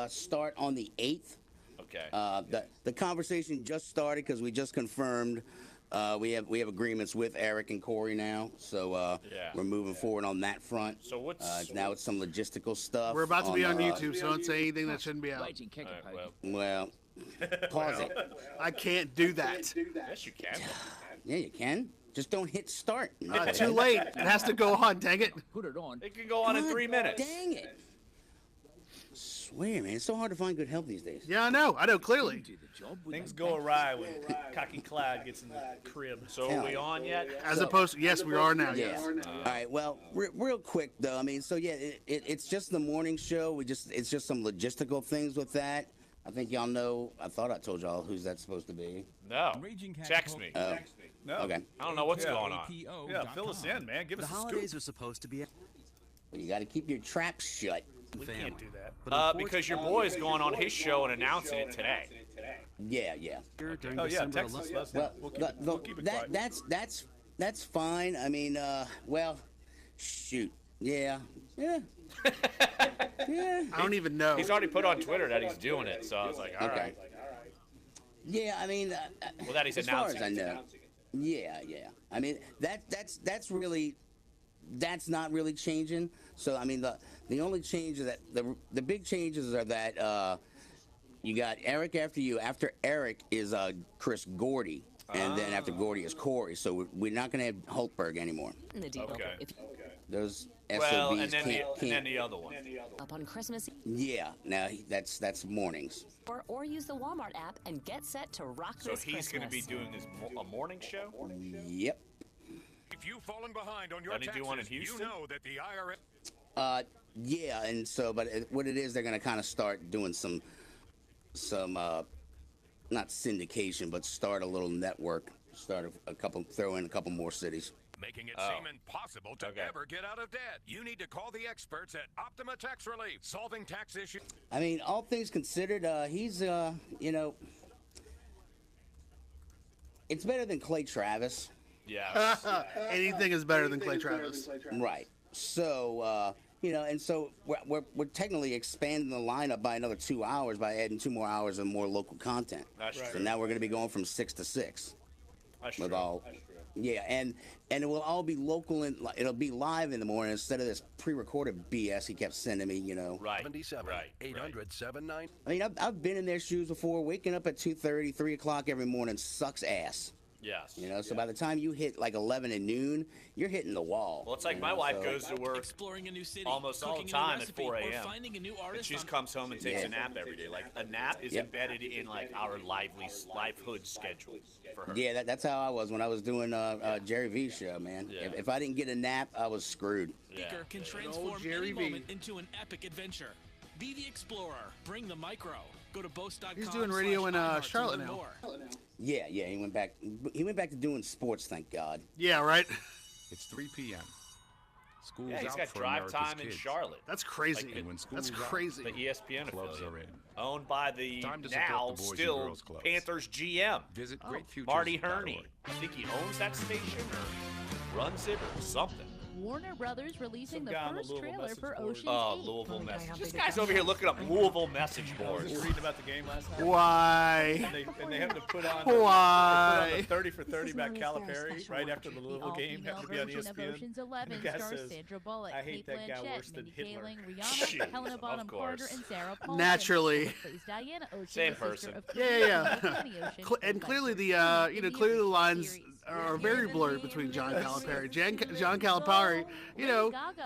start on the 8th. Okay. The conversation just started because we just confirmed we have agreements with Eric and Corey now, so we're moving forward on that front. So what's now it's some logistical stuff. We're about to be on YouTube, so don't say anything that shouldn't be out. Well, pause it. I can't do that. Yes, you can. Yeah, you can. Just don't hit start. Too late. It has to go on. Dang it. Put it on. It can go on in 3 minutes. Dang it. Swear, man, it's so hard to find good help these days. Yeah, I know. Clearly. Things go awry when Cocky Clyde gets in the crib. So are we on yet? As opposed to, yes, we are now. Yeah. Yes. All right. Well, real quick though. I mean, so yeah, it's just the morning show. It's just some logistical things with that. I think y'all know. I thought I told y'all who's that supposed to be. No. Text me. No. Okay. I don't know what's going on. Yeah, fill us in, man. Give us a scoop. The holidays are supposed to be. Well, you got to keep your traps shut. We can't do that. Because your boy is going on his show and announcing it today. Yeah. Oh yeah, text us. We'll keep it quiet. That's fine. I mean, well, shoot. Yeah. I don't even know. He's already put on Twitter that he's doing it, so I was like, all right. Yeah, I mean, Well, that he's as far announcing as I it. know. Yeah. I mean, that's really. That's not really changing. So I mean, the only change is that the big changes are that you got Eric after you. After Eric is Chris Gordy, and then after Gordy is Corey. So we're not going to have Hultberg anymore. Okay. Those Well, SOBs and then the other one. Up on Christmas. Yeah. Now that's mornings. Or use the Walmart app and get set to rock So this he's going to be Christmas. doing a morning show? Yep. If you've fallen behind on your Doesn't he do one in taxes, you Houston? know that the IRS. Yeah, and so, but what it is, they're going to kind of start doing some, not syndication, but start a little network. Throw in a couple more cities. Making it seem impossible to ever get out of debt. You need to call the experts at Optima Tax Relief, solving tax issues. I mean, all things considered, he's, it's better than Clay Travis. Yeah. Anything is better than Clay Travis. Right. So, and so we're technically expanding the lineup by another 2 hours by adding 2 more hours of more local content. That's true. So now we're going to be going from 6 to 6. That's With true. all, yeah, and it will all be local and it'll be live in the morning instead of this pre-recorded BS he kept sending me. Right. 77 Right. 800 79. I mean, I've been in their shoes before. Waking up at 2:30, 3 o'clock every morning sucks ass. Yes. So by the time you hit like 11 at noon, you're hitting the wall. Well, it's like my wife goes to work Exploring a new city, almost all the cooking a new time at recipe, 4 or a.m. finding a new artist And she just on- comes home and takes a nap every day. Like a nap is embedded in like our livelihood schedule for her. Yeah, that's how I was when I was doing Jerry V show, man. Yeah. If I didn't get a nap, I was screwed. Speaker can transform Jerry any V. moment into an epic adventure. Be the explorer. Bring the micro. Go to Boast.com. He's doing radio in Charlotte now. More. Yeah, he went back. He went back to doing sports, thank God. Yeah, right. It's 3 p.m. School's Yeah, he's out got for drive America's time in kids. Charlotte. That's crazy. And when school's That's out, crazy. The ESPN clubs affiliate. are in. Owned by the Time to support now the Boys and still Girls Clubs. Panthers GM. Visit greatfutures.org. Marty Herney. I think he owns that station or runs it or something. Warner Brothers releasing Some the guy on the first Louisville trailer message for board. Ocean's Oh, 8. Louisville message. This guy's over here looking up Louisville message I was boards. just reading about the game last night. Why? And they have to put on Why? the 30 for 30 about Calipari right after the Louisville game. All-female Happened to be on version of ESPN. Ocean's 11 The guy stars says, Sandra Bullock, "I hate Kate that guy Blanchett, worse than Mindy Hitler." Kaling, Rihanna, Helena Of Bonham Carter, course. and Sarah Paulson. Naturally. Plays Diana Ocean, Same the sister person. of Yeah. Anthony Ocean, And played by clearly Chris the Pine. clearly the lines are very blurred between John Calipari. John Calipari,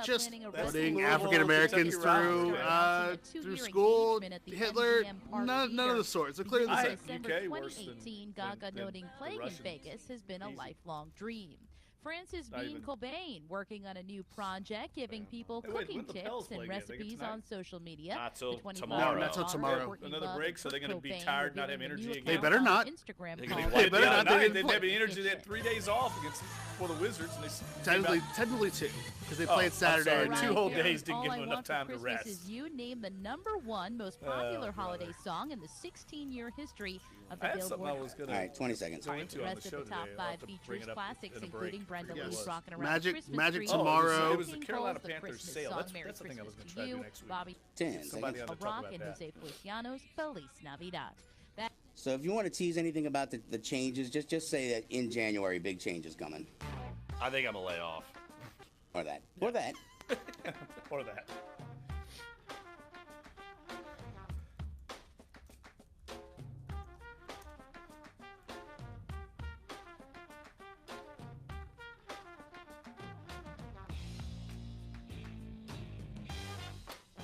just putting African Americans through school, Hitler, none of the sorts. They're clearly the same. December UK worse than 2018, Gaga than noting the playing in Russians. Vegas has been a lifelong dream. Francis Not Bean even- Cobain working on a new project, giving people Hey, wait, cooking what the tips Pels and play again? They get recipes tonight? on social media. Not till The 25 tomorrow. No, not till tomorrow. working Another mother break, so they're gonna Kurt be Cobain tired, not have revealing a energy new again. They account better on not. Instagram They're called gonna be They wiped better out. not. They They didn't didn't play. have any energy. They had 3 days off for the Wizards, and they Technically 2, because they played Saturday. sorry, and 2 whole Ryan days Barron, didn't All give I them enough Want for time to Christmas rest. Is You named the #1 most popular holiday brother. song in the 16-year history of the I had something I Billboard. was going All right, 20 seconds. go The into on the rest of show the top today. I'll have 5 to bring features it up classics, in a break. including Brenda Yes. Lee's rocking around Magic- the Christmas Magic tree. tomorrow. It was the King Carolina Cole's Panthers Christmas sale. song, That's Merry the thing I was Christmas going to try to you, do next week. Bobby 10 Somebody seconds. on to talk Rock about and that. Jose Feliciano's Feliz Navidad. That So if you want to tease anything about the changes, just say that in January, big changes coming. I think I'm a lay off. Or that. Or that. Or that.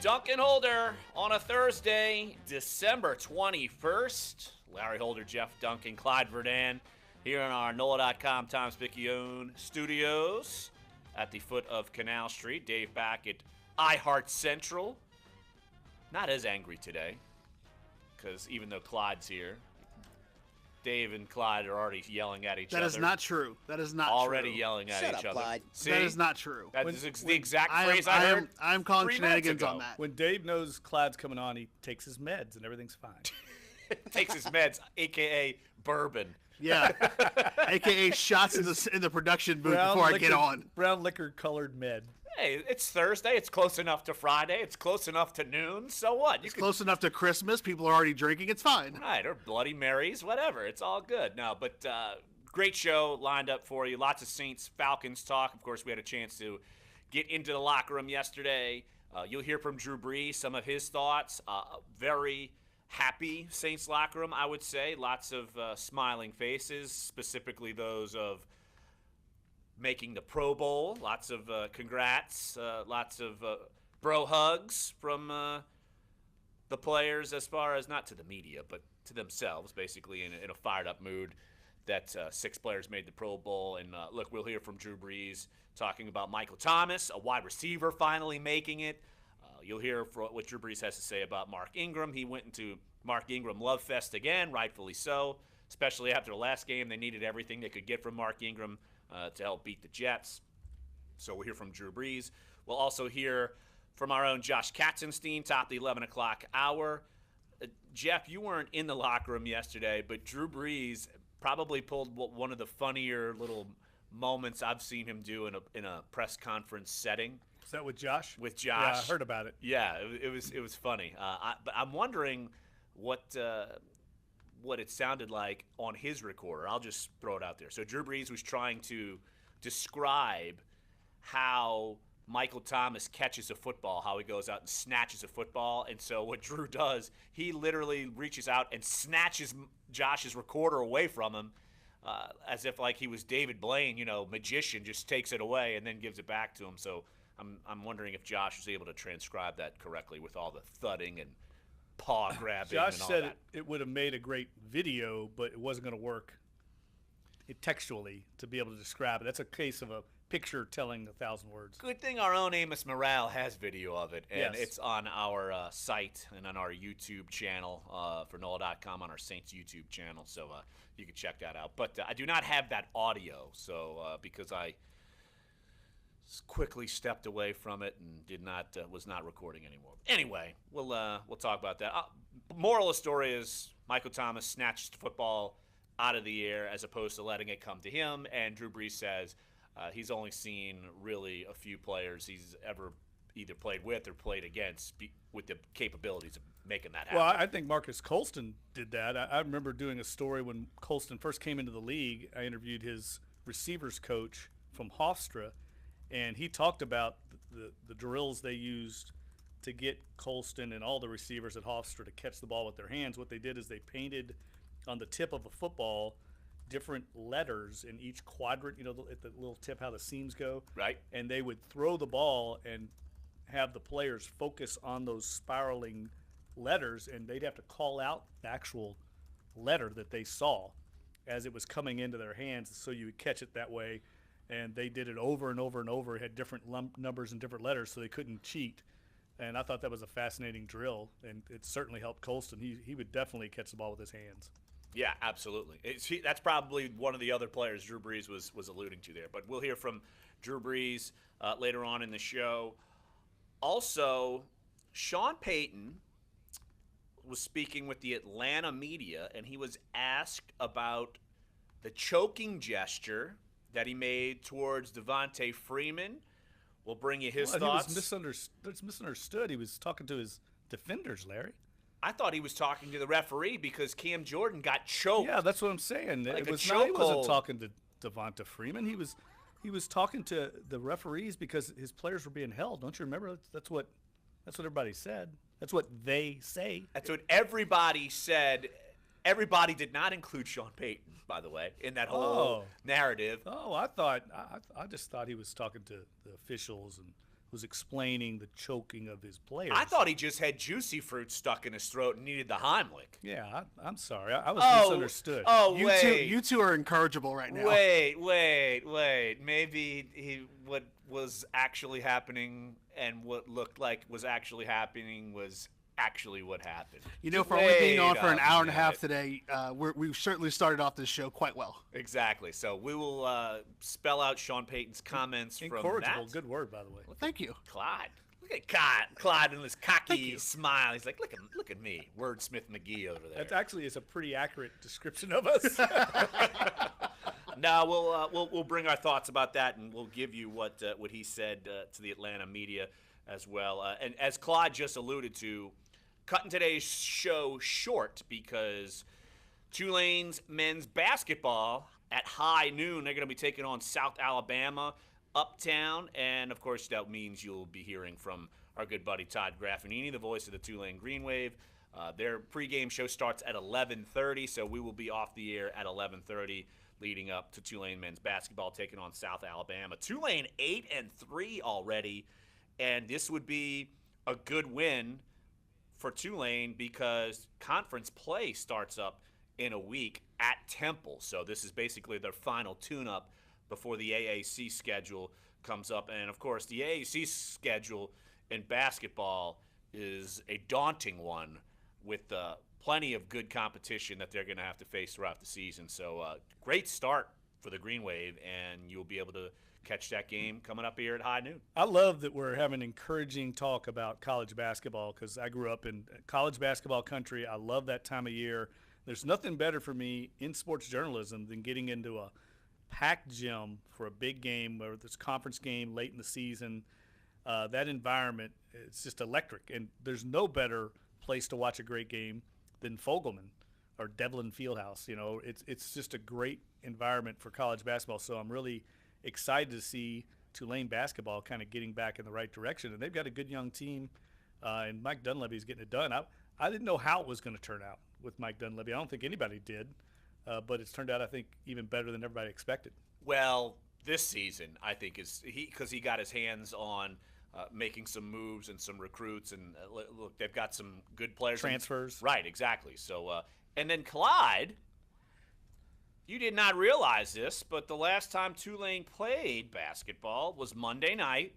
Dunc and Holder on a Thursday, December 21st. Larry Holder, Jeff Duncan, Clyde Verdun here in our NOLA.com Tom Spicchione studios at the foot of Canal Street. Dave back at iHeart Central. Not as angry today, because even though Clyde's here, Dave and Clyde are already yelling at each other. That is not true. That is not already true. yelling at Shut each up, other. Clyde. See? That is not true. That is the exact phrase I I heard. am calling 3 minutes shenanigans ago. on that. When Dave knows Clyde's coming on, he takes his meds and everything's fine. Takes his meds, a.k.a. bourbon. Yeah, AKA shots in the production booth before I get on. Brown liquor colored med. Hey, it's Thursday. It's close enough to Friday. It's close enough to noon. So what? You can, Close enough to Christmas. People are already drinking. It's fine. right, or Bloody Marys, whatever. It's all good. No, but great show lined up for you. Lots of Saints Falcons talk. Of course, we had a chance to get into the locker room yesterday. You'll hear from Drew Brees, some of his thoughts. Very happy Saints locker room, I would say. Lots of smiling faces, specifically those of making the Pro Bowl. Lots of congrats. Lots of bro hugs from the players, as far as not to the media, but to themselves, basically in a fired-up mood that 6 players made the Pro Bowl. And look, we'll hear from Drew Brees talking about Michael Thomas, a wide receiver finally making it. You'll hear what Drew Brees has to say about Mark Ingram. He went into Mark Ingram love fest again, rightfully so, especially after the last game. They needed everything they could get from Mark Ingram to help beat the Jets. So we'll hear from Drew Brees. We'll also hear from our own Josh Katzenstein, top of the 11 o'clock hour. Jeff, you weren't in the locker room yesterday, but Drew Brees probably pulled one of the funnier little moments I've seen him do in a press conference setting. Is that with Josh? With Josh. Yeah, I heard about it. Yeah, it was funny. But I'm wondering what it sounded like on his recorder. I'll just throw it out there. So Drew Brees was trying to describe how Michael Thomas catches a football, how he goes out and snatches a football. And so what Drew does, he literally reaches out and snatches Josh's recorder away from him, as if like he was David Blaine, magician, just takes it away and then gives it back to him. So I'm wondering if Josh was able to transcribe that correctly with all the thudding and paw grabbing Josh and all said that. it would have made a great video, but it wasn't going to work textually to be able to describe it. That's a case of a picture telling 1,000 words. Good thing our own Amos Morale has video of it, and Yes. it's on our site and on our YouTube channel for NOLA.com, on our Saints YouTube channel, so you can check that out. But I do not have that audio, so because I quickly stepped away from it and was not recording anymore. Anyway, we'll talk about that. Moral of the story is Michael Thomas snatched the football out of the air as opposed to letting it come to him, and Drew Brees says he's only seen really a few players he's ever either played with or played against with the capabilities of making that happen. Well, I think Marcus Colston did that. I remember doing a story when Colston first came into the league. I interviewed his receivers coach from Hofstra, and he talked about the drills they used to get Colston and all the receivers at Hofstra to catch the ball with their hands. What they did is they painted on the tip of a football different letters in each quadrant, at the little tip how the seams go. Right. And they would throw the ball and have the players focus on those spiraling letters, and they'd have to call out the actual letter that they saw as it was coming into their hands so you would catch it that way. And they did it over and over and over. It had different numbers and different letters, so they couldn't cheat. And I thought that was a fascinating drill, and it certainly helped Colston. He would definitely catch the ball with his hands. Yeah, absolutely. That's probably one of the other players Drew Brees was alluding to there. But we'll hear from Drew Brees later on in the show. Also, Sean Payton was speaking with the Atlanta media, and he was asked about the choking gesture that he made towards Devontae Freeman. We'll bring you his Well, thoughts. He was misunderstood. He was talking to his defenders, Larry. I thought he was talking to the referee because Cam Jordan got choked. Yeah, that's what I'm saying. Like He wasn't talking to Devonta Freeman. He was talking to the referees because his players were being held. Don't you remember? That's what everybody said. That's what they say. That's what everybody said. Everybody did not include Sean Payton, by the way, in that whole narrative. Oh, I just thought he was talking to the officials and was explaining the choking of his players. I thought he just had juicy fruit stuck in his throat and needed the Heimlich. Yeah, I'm sorry. I was misunderstood. Oh, You two are incorrigible right now. Wait. Maybe what was actually happening and what looked like was actually happening was actually what happened. You know, for only being on for an hour and a half today, we've certainly started off this show quite well. Exactly. So we will spell out Sean Payton's comments from Incorrigible. that. Good word, by the way. Well, thank you. Clyde. Look at Clyde and his cocky smile. He's like, look at me, Wordsmith McGee over there. That actually is a pretty accurate description of us. No, we'll bring our thoughts about that, and we'll give you what he said to the Atlanta media as well. And as Clyde just alluded to, cutting today's show short because Tulane's men's basketball at high noon, they're going to be taking on South Alabama Uptown, and of course that means you'll be hearing from our good buddy Todd Graffinini, the voice of the Tulane Green Wave. Their pregame show starts at 11:30, so we will be off the air at 11:30 leading up to Tulane men's basketball taking on South Alabama. Tulane 8-3 already, and this would be a good win for Tulane because conference play starts up in a week at Temple. So this is basically their final tune-up before the AAC schedule comes up. And, of course, the AAC schedule in basketball is a daunting one with plenty of good competition that they're going to have to face throughout the season. So great start for the Green Wave, and you'll be able to catch that game coming up here at high noon. I love that we're having encouraging talk about college basketball because I grew up in college basketball country. I love that time of year. There's nothing better for me in sports journalism than getting into a packed gym for a big game, whether it's a conference game late in the season. That environment, it's just electric. And there's no better place to watch a great game than Fogelman or Devlin Fieldhouse. You know, it's just a great environment for college basketball. So I'm really excited to see Tulane basketball kind of getting back in the right direction. And they've got a good young team, and Mike Dunleavy's getting it done. I didn't know how it was going to turn out with Mike Dunleavy. I don't think anybody did, but it's turned out, I think, even better than everybody expected. Well, this season, I think, is because he got his hands on making some moves and some recruits. And look, they've got some good players. Transfers. Right, exactly. So, and then Clyde, you did not realize this, but the last time Tulane played basketball was Monday night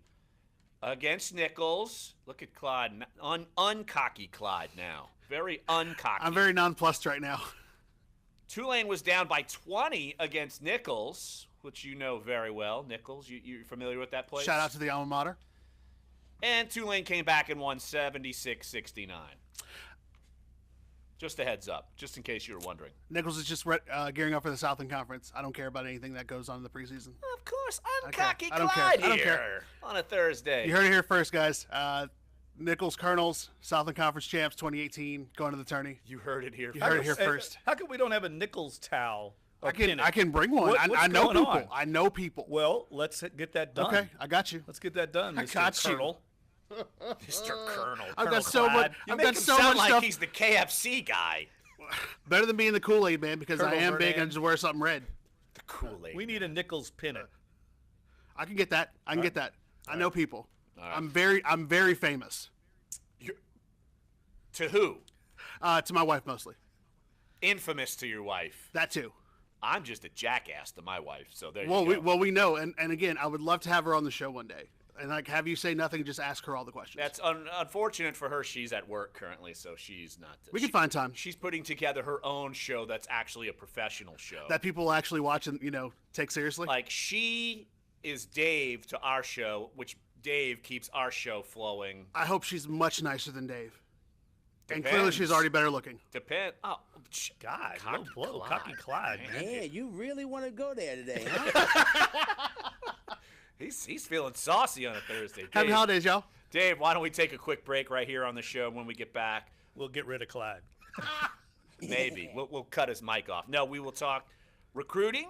against Nichols. Look at Clyde, uncocky Clyde now. Very uncocky. I'm very nonplussed right now. Tulane was down by 20 against Nichols, which you know very well. Nichols, you're familiar with that place? Shout out to the alma mater. And Tulane came back and won 76-69. Just a heads up, just in case you were wondering. Nichols is just gearing up for the Southern Conference. I don't care about anything that goes on in the preseason. Of course, uncocky I don't care. Clyde I don't here care. on a Thursday. You heard it here first, guys. Nichols Colonels, Southern Conference champs 2018, going to the tourney. You heard it here. You heard it here first. How come we don't have a Nichols towel? I can bring one. I know going people. on? I know people. Well, let's get that done. Okay, I got you. Let's get that done, I Mr. got you. Colonel. Mr. Colonel. I've got Colonel so Clyde. much. You I've make got him so sound much like stuff. he's the KFC guy. Better than being the Kool-Aid man because Colonel I am big Vernon. and just wear something red. The Kool-Aid. We need a Nichols pennant. I can get that. I can get that. I know people. right. I'm very famous. To who? To my wife mostly. Infamous to your wife. That too. I'm just a jackass to my wife, so there you go. We know, and again, I would love to have her on the show one day, and like have you say nothing, just ask her all the questions. That's unfortunate for her. She's at work currently, so she's not. We can find time. She's putting together her own show that's actually a professional show. That people will actually watch and take seriously. Like she is Dave to our show, which Dave keeps our show flowing. I hope she's much nicer than Dave. And clearly she's already better looking. Oh, God, Cocky low blow, Cocky Clyde, man. Yeah, you really want to go there today, huh? He's feeling saucy on a Thursday. Happy holidays, y'all. Dave, why don't we take a quick break right here on the show? When we get back, we'll get rid of Clyde. Maybe. We'll cut his mic off. No, we will talk recruiting.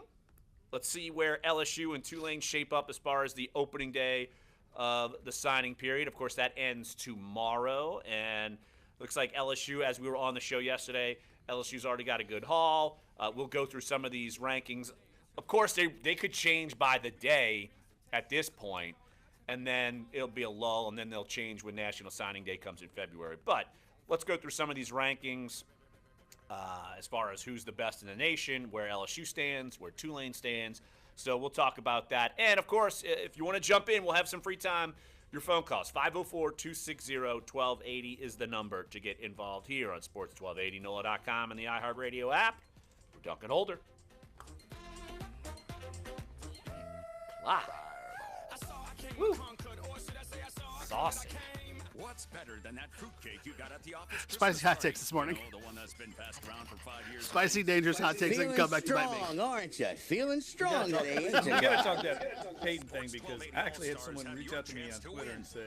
Let's see where LSU and Tulane shape up as far as the opening day of the signing period. Of course, that ends tomorrow. And looks like LSU, as we were on the show yesterday, LSU's already got a good haul. We'll go through some of these rankings. Of course, they could change by the day at this point, and then it'll be a lull, and then they'll change when National Signing Day comes in February. But let's go through some of these rankings as far as who's the best in the nation, where LSU stands, where Tulane stands. So we'll talk about that. And, of course, if you want to jump in, we'll have some free time. Your phone calls, 504-260-1280 is the number to get involved here on Sports 1280, NOLA.com, and the iHeartRadio app. For Dunc and Holder. Live. Woo. Saucy. What's better than that fruitcake you got at the office? Spicy hot takes this morning. The one that's been passed around for 5 years. Spicy, dangerous hot takes that can come back to bite me. Feeling strong, aren't you? Feeling strong today, ain't We you? gotta talk that Payton thing because I actually had someone reach out to me on Twitter and say,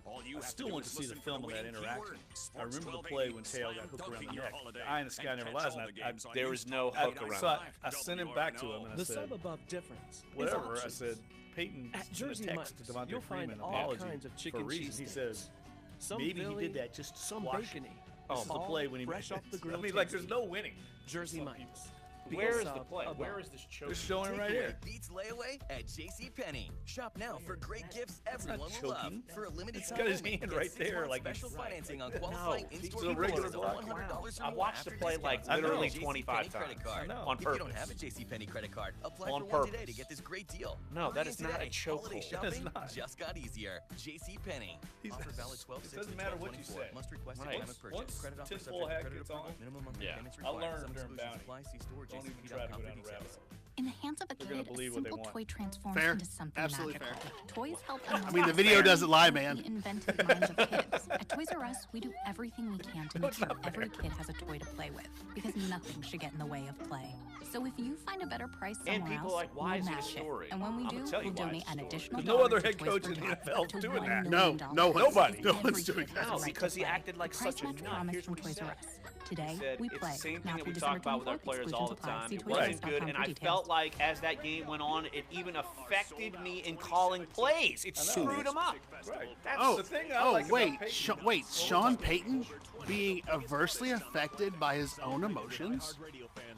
I still want to see the film of that interaction. I remember the play when Tail got hooked around the neck. The eye in the sky never lies. And There was no hook around. So I sent him back to him and I The said, sub-above difference. whatever. I said, Peyton At sent Jersey a text to Mike's, Devontae you'll find Freeman all apology kinds of for a chicken reason. cheese He sticks. says, Some maybe Philly, he did that just to some squash bacony. This is the play when he fresh off the grill. I mean, like, there's no winning. Jersey Some Mike's. Where is the play? Where is this choking? They're showing it right here. Beats layaway at JCPenney. Shop now for great gifts everyone will love. choking. For a limited He's time got his only, hand get right 6 there, months like special he's- financing on No, qualifying he's in-store still regular purchases of block. $100 or I've more watched the after play like discounts. literally JCPenney 25 credit times. card. I know. On If you don't purpose. have a JCPenney credit card, apply On for one today purpose. to get this great deal. No, that Hurry is in not a today. Holiday chokehold. That is shopping not. just got easier. JCPenney. Offer valid 12/6 It doesn't matter what you to 12/24. say. Must request Right. a time of purchase. Once Credit offer tinfoil subject to hat credit gets approval. on, Minimum monthly Yeah. payments I required. learned Some during exclusions Bounty. apply. See store Don't even JCPenney.com try to go for down a details. rabbit hole. In the hands of a They're gonna kid, a believe what they simple want. toy transforms Fair. into something Absolutely magical. fair. Toys help I mean, the video doesn't lie, man. the inventive minds of kids. At Toys R Us, we do everything we can to make sure every kid has a toy to play with, because nothing should get in the way of play. So if you find a better price And somewhere people else, are like, why we'll is it a match story? it. And when we I'm do, gonna tell you we'll why donate it's a an story. additional There's no other $1 head to coach Toys in for the Tots NFL to doing $1 that. million. No one. Nobody. No Every one's doing kid that. has a No, right because to he play. acted like The price such a match nut. promise Here's from what he Toys said. R Us. Today, He said we it's play. the same Now thing that we through talk about with our December 24th, players all the exclusions apply. time. See It wasn't good, toysrus.com and for I details. felt like as that game went on, it even affected me in calling plays. It screwed him up. Right. That's Oh, the thing I like about wait, Peyton. Sean Payton being adversely affected by his own emotions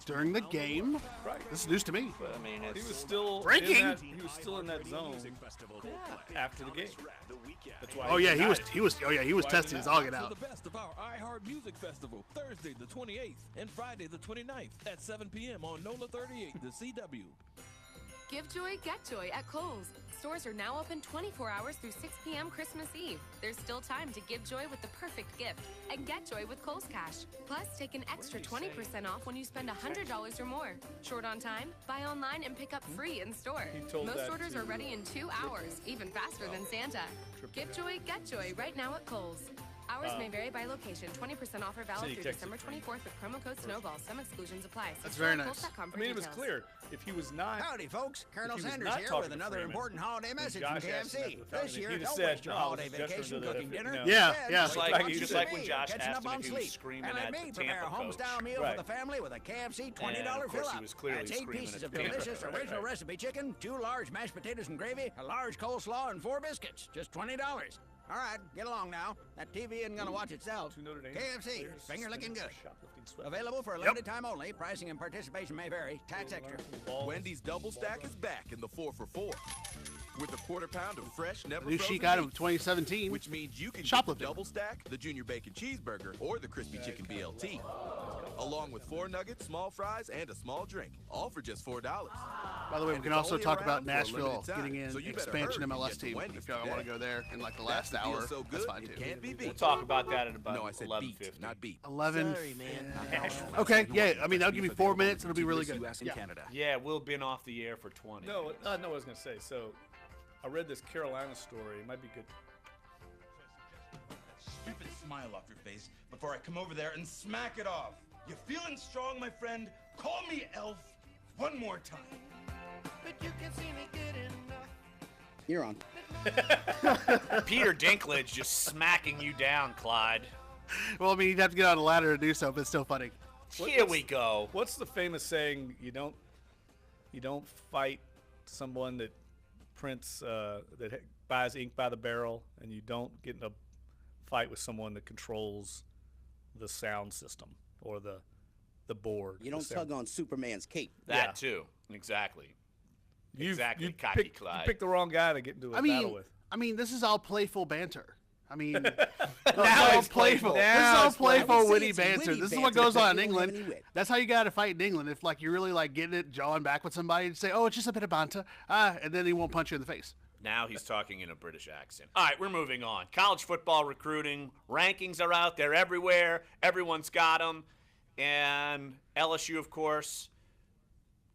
during the game? Right. This is news to me. But I mean, he was still Breaking! he was still in that zone after the game. That's why. Oh yeah, he was Why testing his all get For out. the best of our iHeart Music Festival, Thursday the 28th and Friday the 29th at 7 p.m. on NOLA 38, the CW. Give joy, get joy at Kohl's. Stores are now open 24 hours through 6 p.m. Christmas Eve. There's still time to give joy with the perfect gift and get joy with Kohl's Cash. Plus, take an extra 20% off when you spend $100 or more. Short on time? Buy online and pick up free in store. told Most that orders to, are ready in 2 hours, even faster than Santa. Give joy, get joy right now at Kohl's. Hours may vary by location. 20% offer valid City through Texas December 24th with promo code SNOWBALL. Some exclusions apply. See That's store very at nice. Kohl's.com for I mean, it was details. clear if he was not. Howdy, folks. Colonel if he was Sanders not here talking with to another Freeman, important holiday when message Josh from asked him KFC. at the Falcons, This year, he'd have don't said, waste your no, I was holiday just gesturing vacation to the cooking dinner. no. Yeah, Instead, yeah. Just like, watch just TV, like when Josh catching asked up him on if he was sleep. screaming And let at me the prepare a Tampa coach. homestyle meal Right. for the family with a KFC $20 And, of course, he fill-up. was clearly That's 8 screaming pieces at of the Tampa delicious coach. original Right. recipe chicken, 2 large mashed potatoes and gravy, a large coleslaw, and 4 biscuits. Just $20. All right, get along now. That TV isn't going to watch itself. KFC, finger licking good. Available for a limited time only. Pricing and participation may vary. Tax extra. Wendy's Double Stack is back in the 4 for $4. With a quarter pound of fresh, never New frozen chic item meat, of 2017. which means you can get the Shoplifting. Double Stack, the Junior Bacon Cheeseburger, or the Crispy Chicken BLT. Along with 4 nuggets, small fries, and a small drink. All for just $4. By the way, we And can it's also only talk around about for a Nashville limited time, getting in so you better expansion hurry and MLS get to team. Wendy's If y'all want to today. go there in like the That's last the deal hour, so that's good, fine it too. can't be beat. We'll talk about that at about No, I said 11:50. beat, not beat. 11. Sorry, man. Okay, yeah. I mean, that'll give me 4 minutes. It'll be really good. US and Yeah. Canada. Yeah, we'll been off the air for 20. No, I was gonna say. So, I read this Carolina story. It might be good. smile off your face before I come over there and smack it off. You feeling strong, my friend? Call me Elf one more time. But you can see me good enough. You're on. Peter Dinklage just smacking you down, Clyde. Well, I mean, you'd have to get on a ladder to do so, but it's still funny. Here we go. What's the famous saying? You don't fight someone that prints that buys ink by the barrel, and you don't get in a fight with someone that controls the sound system or the board. You don't tug on Superman's cape. That too, exactly. Exactly, cocky Clyde. You picked the wrong guy to get into a battle with. I mean, this is all playful banter. I mean, now it's playful. This is all playful, witty banter. This is what goes on in banter, England. That's how you got to fight in England. If like you're really like getting it, jawing back with somebody, and say, "Oh, it's just a bit of banter," and then he won't punch you in the face. Now he's talking in a British accent. All right, we're moving on. College football recruiting rankings are out there everywhere. Everyone's got them, and LSU, of course,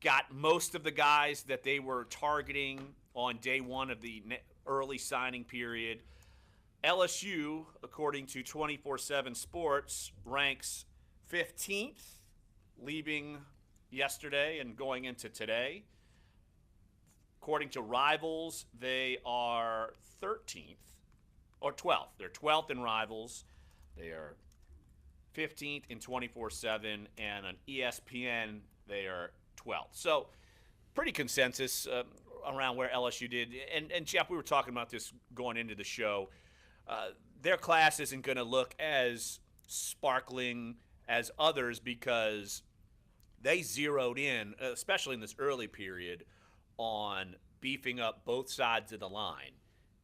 got most of the guys that they were targeting on day one of the early signing period. LSU, according to 24/7 Sports, ranks 15th, leaving yesterday and going into today. According to Rivals, they are 13th, or 12th. They're 12th in Rivals. They are 15th in 24/7, and on ESPN, they are 12th. So, pretty consensus around where LSU did. And Jeff, we were talking about this going into the show. Their class isn't going to look as sparkling as others because they zeroed in, especially in this early period, on beefing up both sides of the line.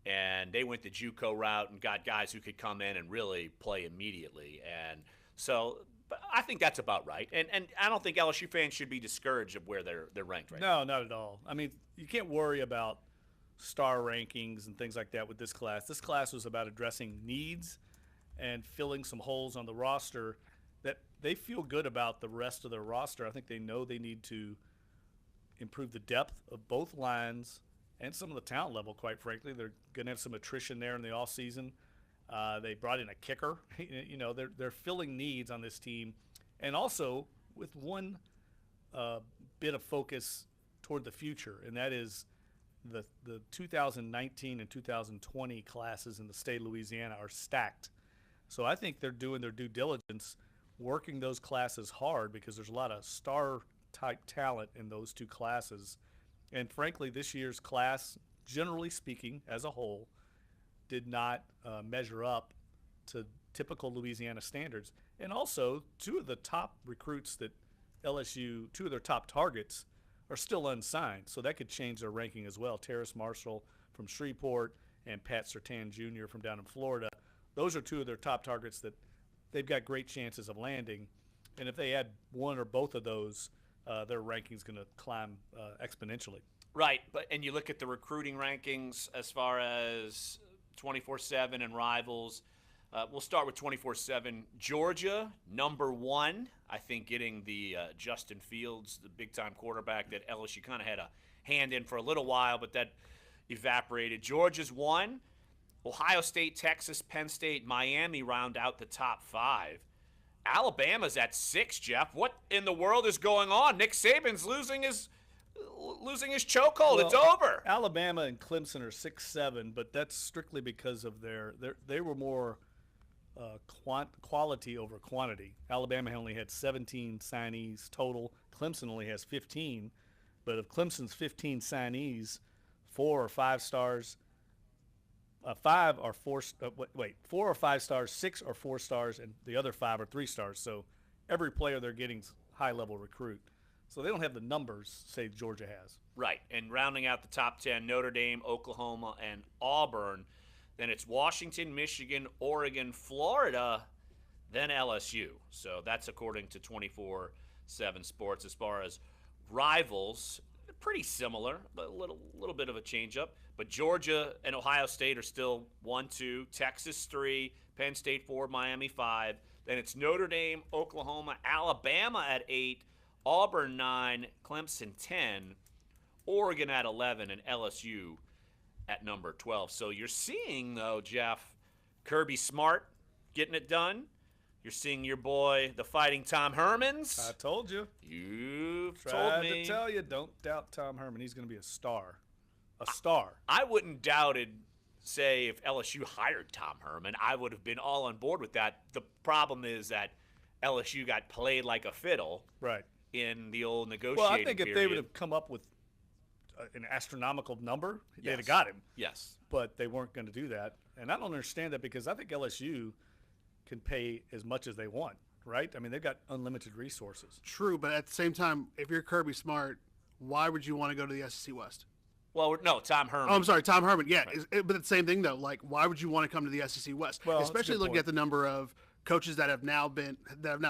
And they went the JUCO route and got guys who could come in and really play immediately. And so I think that's about right. And I don't think LSU fans should be discouraged of where they're ranked right now. No, not at all. I mean, you can't worry about star rankings and things like that with this class. This class was about addressing needs and filling some holes on the roster that they feel good about the rest of their roster. I think they know they need to improve the depth of both lines and some of the talent level, quite frankly. They're going to have some attrition there in the offseason. They brought in a kicker. You know, they're filling needs on this team. And also with one bit of focus toward the future, and that is the 2019 and 2020 classes in the state of Louisiana are stacked. So I think they're doing their due diligence, working those classes hard because there's a lot of star-type talent in those two classes. And frankly, this year's class, generally speaking, as a whole, did not measure up to typical Louisiana standards. And also, two of the top recruits that LSU, two of their top targets, are still unsigned, so that could change their ranking as well. Terrace Marshall from Shreveport and Pat Surtain Jr. from down in Florida. Those are two of their top targets that they've got great chances of landing. And if they add one or both of those, their ranking's going to climb exponentially. Right, and you look at the recruiting rankings as far as 24/7 and Rivals. We'll start with 24/7. Georgia, number one. I think getting the Justin Fields, the big-time quarterback that LSU kind of had a hand in for a little while, but that evaporated. Georgia's one. Ohio State, Texas, Penn State, Miami round out the top five. Alabama's at 6, Jeff. What in the world is going on? Nick Saban's losing his chokehold. It's over. Alabama and Clemson are 6-7, but that's strictly because of they were more quality over quantity. Alabama only had 17 signees total. Clemson only has 15, but of Clemson's 15 signees, 4 or 5 stars. 4 or 5 stars, 6 or 4 stars, and the other 5 are 3 stars. So every player they're getting's high-level recruit. So they don't have the numbers, say, Georgia has. Right, and rounding out the top 10, Notre Dame, Oklahoma, and Auburn. Then it's Washington, Michigan, Oregon, Florida, then LSU. So that's according to 24/7 Sports. As far as Rivals, pretty similar, but a little bit of a change-up. But Georgia and Ohio State are still 1, 2, Texas 3, Penn State 4, Miami 5. Then it's Notre Dame, Oklahoma, Alabama at 8, Auburn 9, Clemson 10, Oregon at 11, and LSU at number 12. So you're seeing, though, Jeff, Kirby Smart getting it done. You're seeing your boy, the Fighting Tom Hermans. I told you. You've Tried told me. to tell you, don't doubt Tom Herman. He's going to be a star. A star. I wouldn't doubt it, say, if LSU hired Tom Herman. I would have been all on board with that. The problem is that LSU got played like a fiddle in the old negotiating Well, I think if period. they would have come up with an astronomical number, they'd Yes. have got him. Yes. But they weren't going to do that. And I don't understand that because I think LSU can pay as much as they want, right? I mean, they've got unlimited resources. True, but at the same time, if you're Kirby Smart, why would you want to go to the SEC West? Well, no, Tom Herman. Oh, I'm sorry, Tom Herman. Yeah, but it's the same thing though. Like, why would you want to come to the SEC West? Well, especially looking at the number of coaches that have now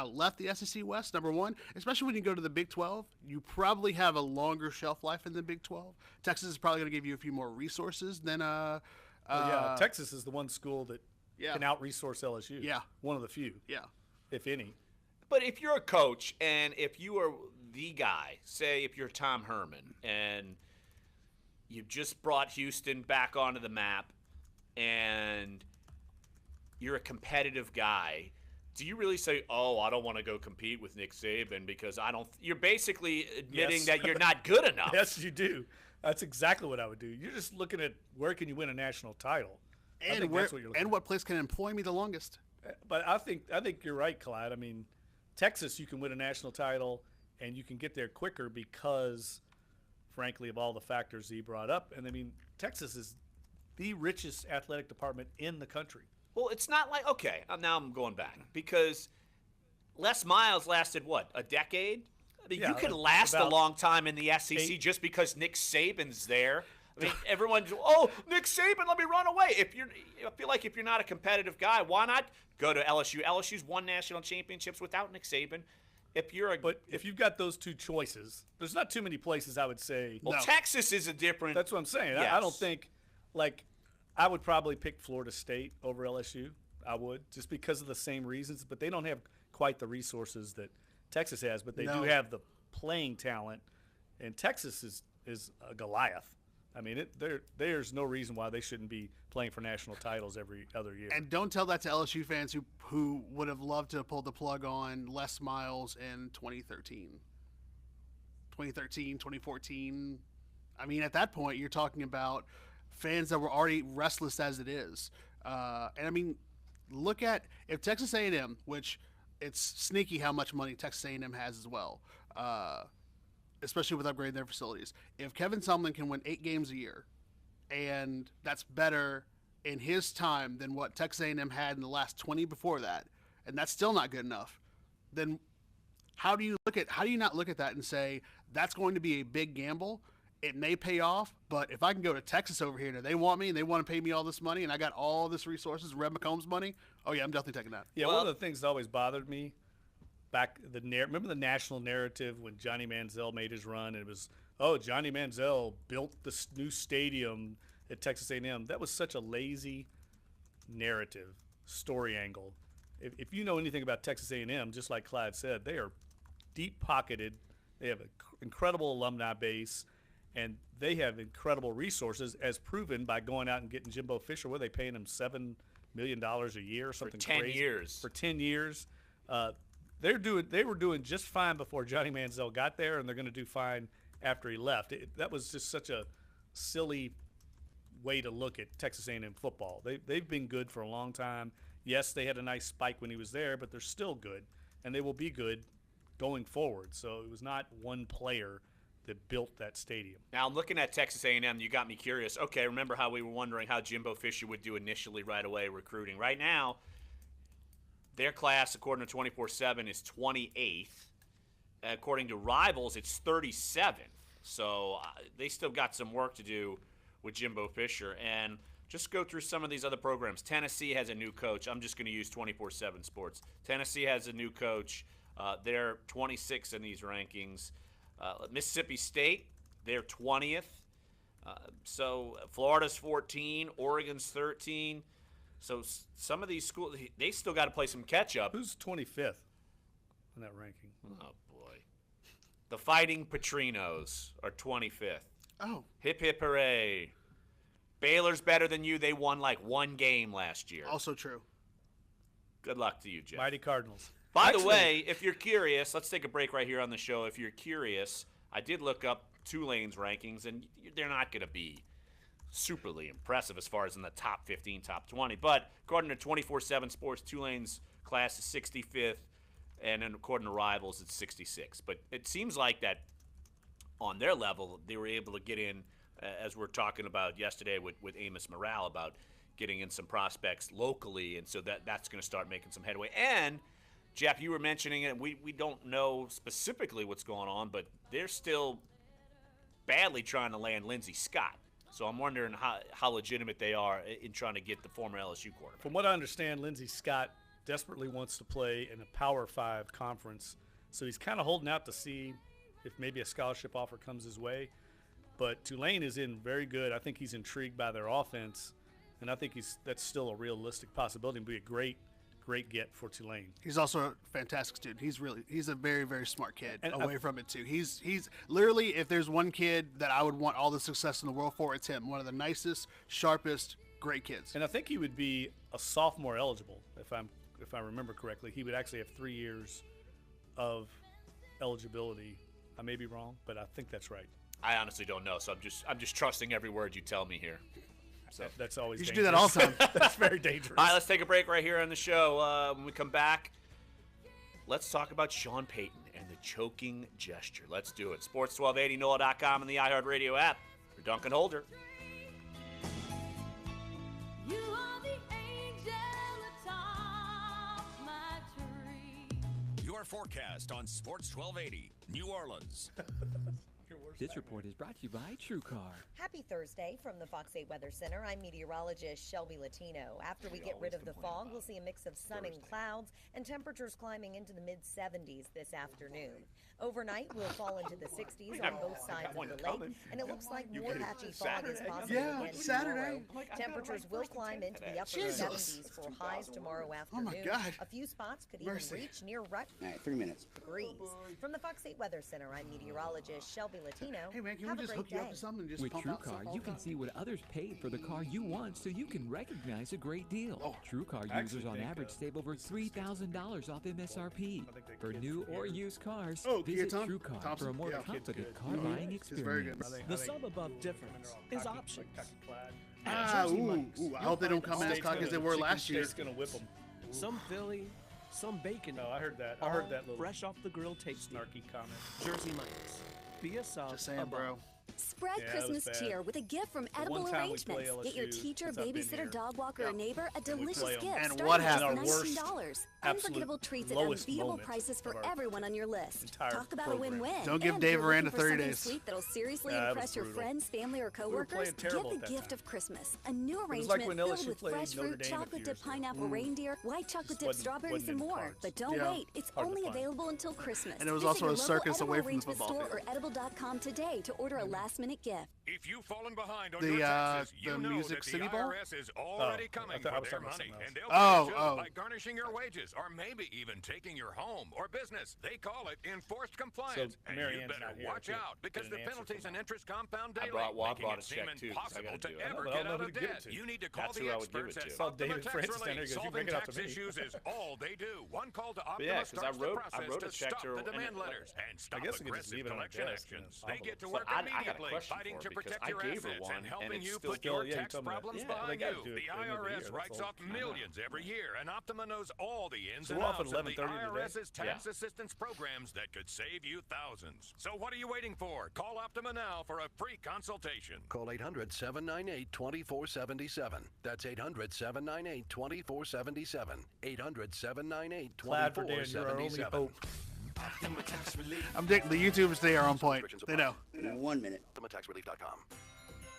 left the SEC West. Number one, especially when you go to the Big 12, you probably have a longer shelf life in the Big 12. Texas is probably going to give you a few more resources than Texas is the one school that can out-resource LSU. Yeah. One of the few. Yeah. If any. But if you're a coach and if you are the guy, say if you're Tom Herman and you've just brought Houston back onto the map and you're a competitive guy, do you really say, oh, I don't want to go compete with Nick Saban because I don't – you're basically admitting that you're not good enough. Yes, you do. That's exactly what I would do. You're just looking at where can you win a national title. And what place can employ me the longest. But I think you're right, Clyde. I mean, Texas, you can win a national title and you can get there quicker because, frankly, of all the factors he brought up. And, I mean, Texas is the richest athletic department in the country. Well, it's not like – okay, now I'm going back because Les Miles lasted, what, a decade? I mean, you can last a long time in the SEC just because Nick Saban's there. I mean, everyone's, oh, Nick Saban, let me run away. I feel like if you're not a competitive guy, why not go to LSU? LSU's won national championships without Nick Saban. If you've got those two choices, there's not too many places I would say. Well, no. Texas is a different. That's what I'm saying. Yes. I don't think, I would probably pick Florida State over LSU. I would, just because of the same reasons. But they don't have quite the resources that Texas has. But they do have the playing talent, and Texas is a Goliath. I mean, there's no reason why they shouldn't be playing for national titles every other year. And don't tell that to LSU fans who would have loved to have pulled the plug on Les Miles in 2013. 2014. I mean, at that point, you're talking about fans that were already restless as it is. And, I mean, look at – if Texas A&M, which it's sneaky how much money Texas A&M has as well, especially with upgrading their facilities. If Kevin Sumlin can win 8 games a year, and that's better in his time than what Texas A&M had in the last 20 before that, and that's still not good enough, then how do you not look at that and say that's going to be a big gamble? It may pay off, but if I can go to Texas over here and they want me and they want to pay me all this money and I got all this resources, Red McCombs money, oh yeah, I'm definitely taking that. Yeah, one of the things that always bothered me remember the national narrative when Johnny Manziel made his run, and it was, oh, Johnny Manziel built this new stadium at Texas A&M. That was such a lazy narrative, story angle. If you know anything about Texas A&M, just like Clyde said, they are deep-pocketed. They have an incredible alumni base, and they have incredible resources, as proven by going out and getting Jimbo Fisher. What are they paying him, $7 million a year or something crazy? For 10 years. They were doing just fine before Johnny Manziel got there, and they're going to do fine after he left. That was just such a silly way to look at Texas A&M football. They've been good for a long time. Yes, they had a nice spike when he was there, but they're still good, and they will be good going forward. So it was not one player that built that stadium. Now, I'm looking at Texas A&M. You got me curious. Okay, remember how we were wondering how Jimbo Fisher would do initially right away recruiting. Right now, their class, according to 24/7, is 28th. According to Rivals, it's 37th. So they still got some work to do with Jimbo Fisher. And just go through some of these other programs. Tennessee has a new coach. I'm just going to use 24/7 Sports. Tennessee has a new coach. They're 26th in these rankings. Mississippi State, they're 20th. So Florida's 14, Oregon's 13. So some of these schools, they still got to play some catch-up. Who's 25th in that ranking? Oh, boy. The Fighting Petrinos are 25th. Oh. Hip, hip, hooray. Baylor's better than you. They won like one game last year. Also true. Good luck to you, Jeff. Mighty Cardinals. By the way, if you're curious, let's take a break right here on the show. If you're curious, I did look up Tulane's rankings, and they're not going to be superly impressive as far as in the top 15, top 20. But according to 24/7 Sports, Tulane's class is 65th, and then according to Rivals, it's 66th. But it seems like that on their level, they were able to get in, as we're talking about yesterday with Amos Morale, about getting in some prospects locally, and so that's going to start making some headway. And Jeff, you were mentioning it. We don't know specifically what's going on, but they're still badly trying to land Lindsey Scott. So I'm wondering how legitimate they are in trying to get the former LSU quarterback. From what I understand, Lindsey Scott desperately wants to play in a Power 5 conference, so he's kind of holding out to see if maybe a scholarship offer comes his way. But Tulane is in very good. I think he's intrigued by their offense, and I think that's still a realistic possibility and be a great get for Tulane. He's also a fantastic student. He's a very, very smart kid and away from it too. He's literally, if there's one kid that I would want all the success in the world for, it's him. One of the nicest, sharpest, great kids. And I think he would be a sophomore eligible if I remember correctly. He would actually have 3 years of eligibility. I may be wrong, but I think that's right. I honestly don't know, so I'm just trusting every word you tell me here. So that's always you should dangerous. do that all the time. That's very dangerous. All right, let's take a break right here on the show. When we come back, let's talk about Sean Payton and the choking gesture. Let's do it. Sports 1280, NOLA.com, and the iHeartRadio app for Dunc and Holder. You are the angel atop my tree. Your forecast on Sports 1280, New Orleans. This report is brought to you by TrueCar. Happy Thursday from the Fox 8 Weather Center. I'm meteorologist Shelby Latino. After we get rid of the fog, we'll see a mix of sun and clouds and temperatures climbing into the mid-70s this afternoon. Overnight, we'll fall into the 60s on both sides of the lake, and it looks like more patchy fog is possible again tomorrow. Temperatures will climb into the upper 70s for highs tomorrow afternoon. Oh my God. A few spots could even reach near right. All right, 3 minutes. Degrees. From the Fox 8 Weather Center, I'm meteorologist Shelby Latino. Hey man, can Have we a just great hook you up day. to something and just With pump out stuff TrueCar, all you the can time? see what others paid for the car you want, so you can recognize a great deal. TrueCar users on average save over $3,000 off MSRP. For new or used cars, visit TrueCar for a more confident car buying experience. The sum above difference is options. I hope they don't come in as cocky as they were last year. State's gonna whip them. Some Philly, some bacon. No, I heard that. I all heard that little fresh off the grill tasty. snarky comment. Jersey Mike's. Be a sub. Just saying, bro. Spread Yeah, that was Christmas bad. cheer with a gift from The Edible one time we play Arrangements. Get your LSU teacher, since I've been babysitter, here. dog walker, or neighbor a delicious play 'em. gift And starting what at happened? just Our worst, $19. absolute Unforgettable treats at lowest unbeatable moment prices of for our everyone on your list. entire Talk about program. a win-win. Don't give And Dave if you're Aranda looking for 30 something days. sweet that'll seriously Yeah, that impress was your brutal. friends, family, or were coworkers, playing terrible get at the that gift time. of Christmas. A new was arrangement like when filled LSU with played fresh Notre fruit, Dame a chocolate few dip years ago. pineapple reindeer, white chocolate dip wasn't- strawberries, wasn't and in the more. cards. But don't Yeah. wait, it's Hard to only find. available until Christmas. And it was Visit also your a local circus Edible away from the Arrangement football store field. or edible.com today to order a last-minute gift. If you've fallen behind on The, your taxes, the you know Music that City the Bowl? IRS is already coming I for was their talking about money, something and they'll else. punish Oh. you by garnishing your wages, or maybe even taking your home or business. They call it enforced compliance, and Mary you Ann's better not here watch to out because get the an answer penalties from and her. interest compound I daily, brought making a it seem check, too, 'cause I impossible gotta to do it. ever but I get don't know out who of to give it debt. to. You need to call That's the who I would give experts it at to. Saw David Optima Tax Francis down here Relief. goes, "You Solving bring it out to tax me." issues is all they do. One call to yeah, Optima 'cause starts the I process wrote a to check stop to her, the and demand it- letters and stop guess we could just aggressive leave it on our collection desk in an actions. They get to envelope. work But I got a immediately, question fighting for to her, because protect I your gave her assets one, and and helping it's you still put your you tax told me that. problems Yeah, they behind gotta you. do it The at the end of the year, IRS that's writes all. off millions every year, and Optima knows all the ins So and we're off at outs of the 11:30 today? IRS's tax Yeah. assistance programs that could save you thousands. So what are you waiting for? Call Optima now for a free consultation. Call 800-798-2477. That's 800-798-2477. 800-798-2477. Glad for Dan, you're our only hope. I'm digging the YouTubers today are on point. They know. 1 minute. OptimaTaxRelief.com.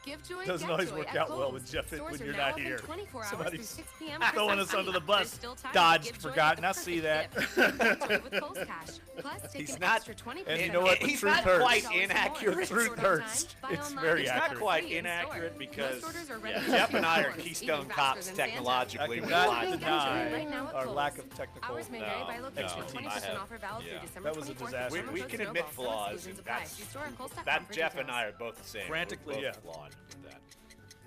Give joy, Doesn't get always joy work at out well Kohl's. when Jeff Stores when are you're now not open here. 24 hours Somebody's through 6 p.m. throwing Christmas us under Eve. the bus. There's still time to Dodged, give joy forgot, with the not see that. perfect gift. Give joy with Kohl's Cash. Plus, take He's an not- extra 20% And you know what? The He's truth not hurts. quite inaccurate. Truth hurts. It's very It's accurate. not quite Free in store. inaccurate because Most orders are ready Jeff for and I are stores, Keystone even cops faster than Santa. technologically. I with cannot live deny right now at our Kohl's. lack of technical Hours may vary by location. no. 20% offer valid through December That was a 24th. disaster. We can admit flaws. And See store at Kohl's.com that for Jeff and details. I are both the same. Frantically, We're yeah. both flawed with that.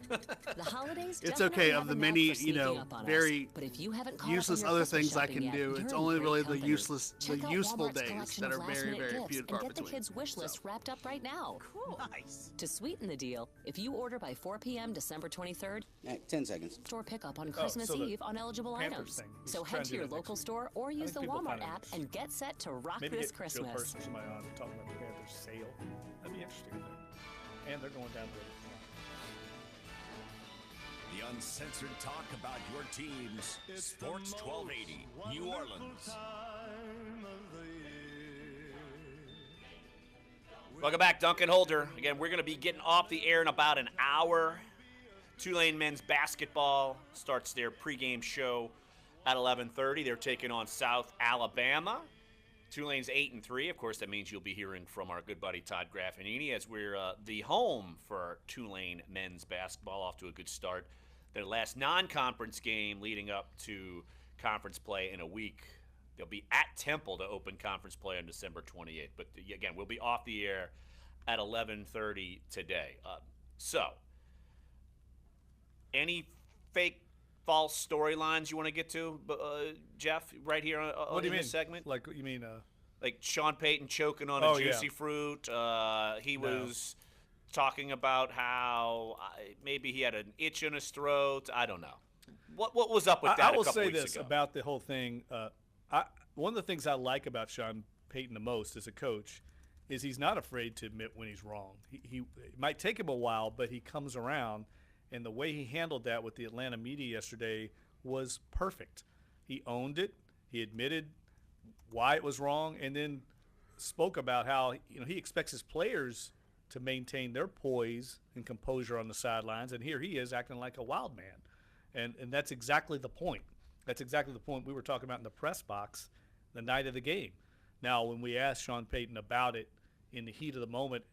The holidays It's definitely okay. have Of the a many, knack for sneaking up on very us. But if you haven't caught up on useless your other Christmas things I shopping can yet, do, you're it's in only great really the company. useless, Check out useful Walmart's days collection that of are very, last-minute very gifts few and and far get the between. kids' wish list wrapped up right now. Cool. Nice. To sweeten the deal, if you order by 4 p.m. December 23rd, 10 seconds. store pickup on Christmas so the Eve on eligible Panthers items. thing. He's So trying head to to do your that next local week. store or use the people Walmart find it app and get set to rock Maybe this get Christmas. Joe Person or somebody on talking about the Panthers sale. That'd be interesting, I think. And they're going down to The uncensored talk about your teams. Sports 1280, New Orleans. Welcome back, Duncan Holder. Again, we're going to be getting off the air in about an hour. Tulane men's basketball starts their pregame show at 11:30. They're taking on South Alabama. Tulane's 8-3. Of course, that means you'll be hearing from our good buddy Todd Graffinini as we're the home for Tulane men's basketball, off to a good start. Their last non-conference game leading up to conference play in a week. They'll be at Temple to open conference play on December 28th. But again, we'll be off the air at 11:30 today. So, any fake, false storylines you want to get to, Jeff, right here what do you mean? This segment? Like, you mean like Sean Payton choking on a juicy fruit. He was talking about how maybe he had an itch in his throat. I don't know. What was up with that? I will a couple say weeks this ago? about the whole thing. One of the things I like about Sean Payton the most as a coach is he's not afraid to admit when he's wrong. It might take him a while, but he comes around, and the way he handled that with the Atlanta media yesterday was perfect. He owned it. He admitted why it was wrong, and then spoke about how he expects his players to maintain their poise and composure on the sidelines, and here he is acting like a wild man. And that's exactly the point. That's exactly the point we were talking about in the press box the night of the game. Now, when we asked Sean Payton about it in the heat of the moment,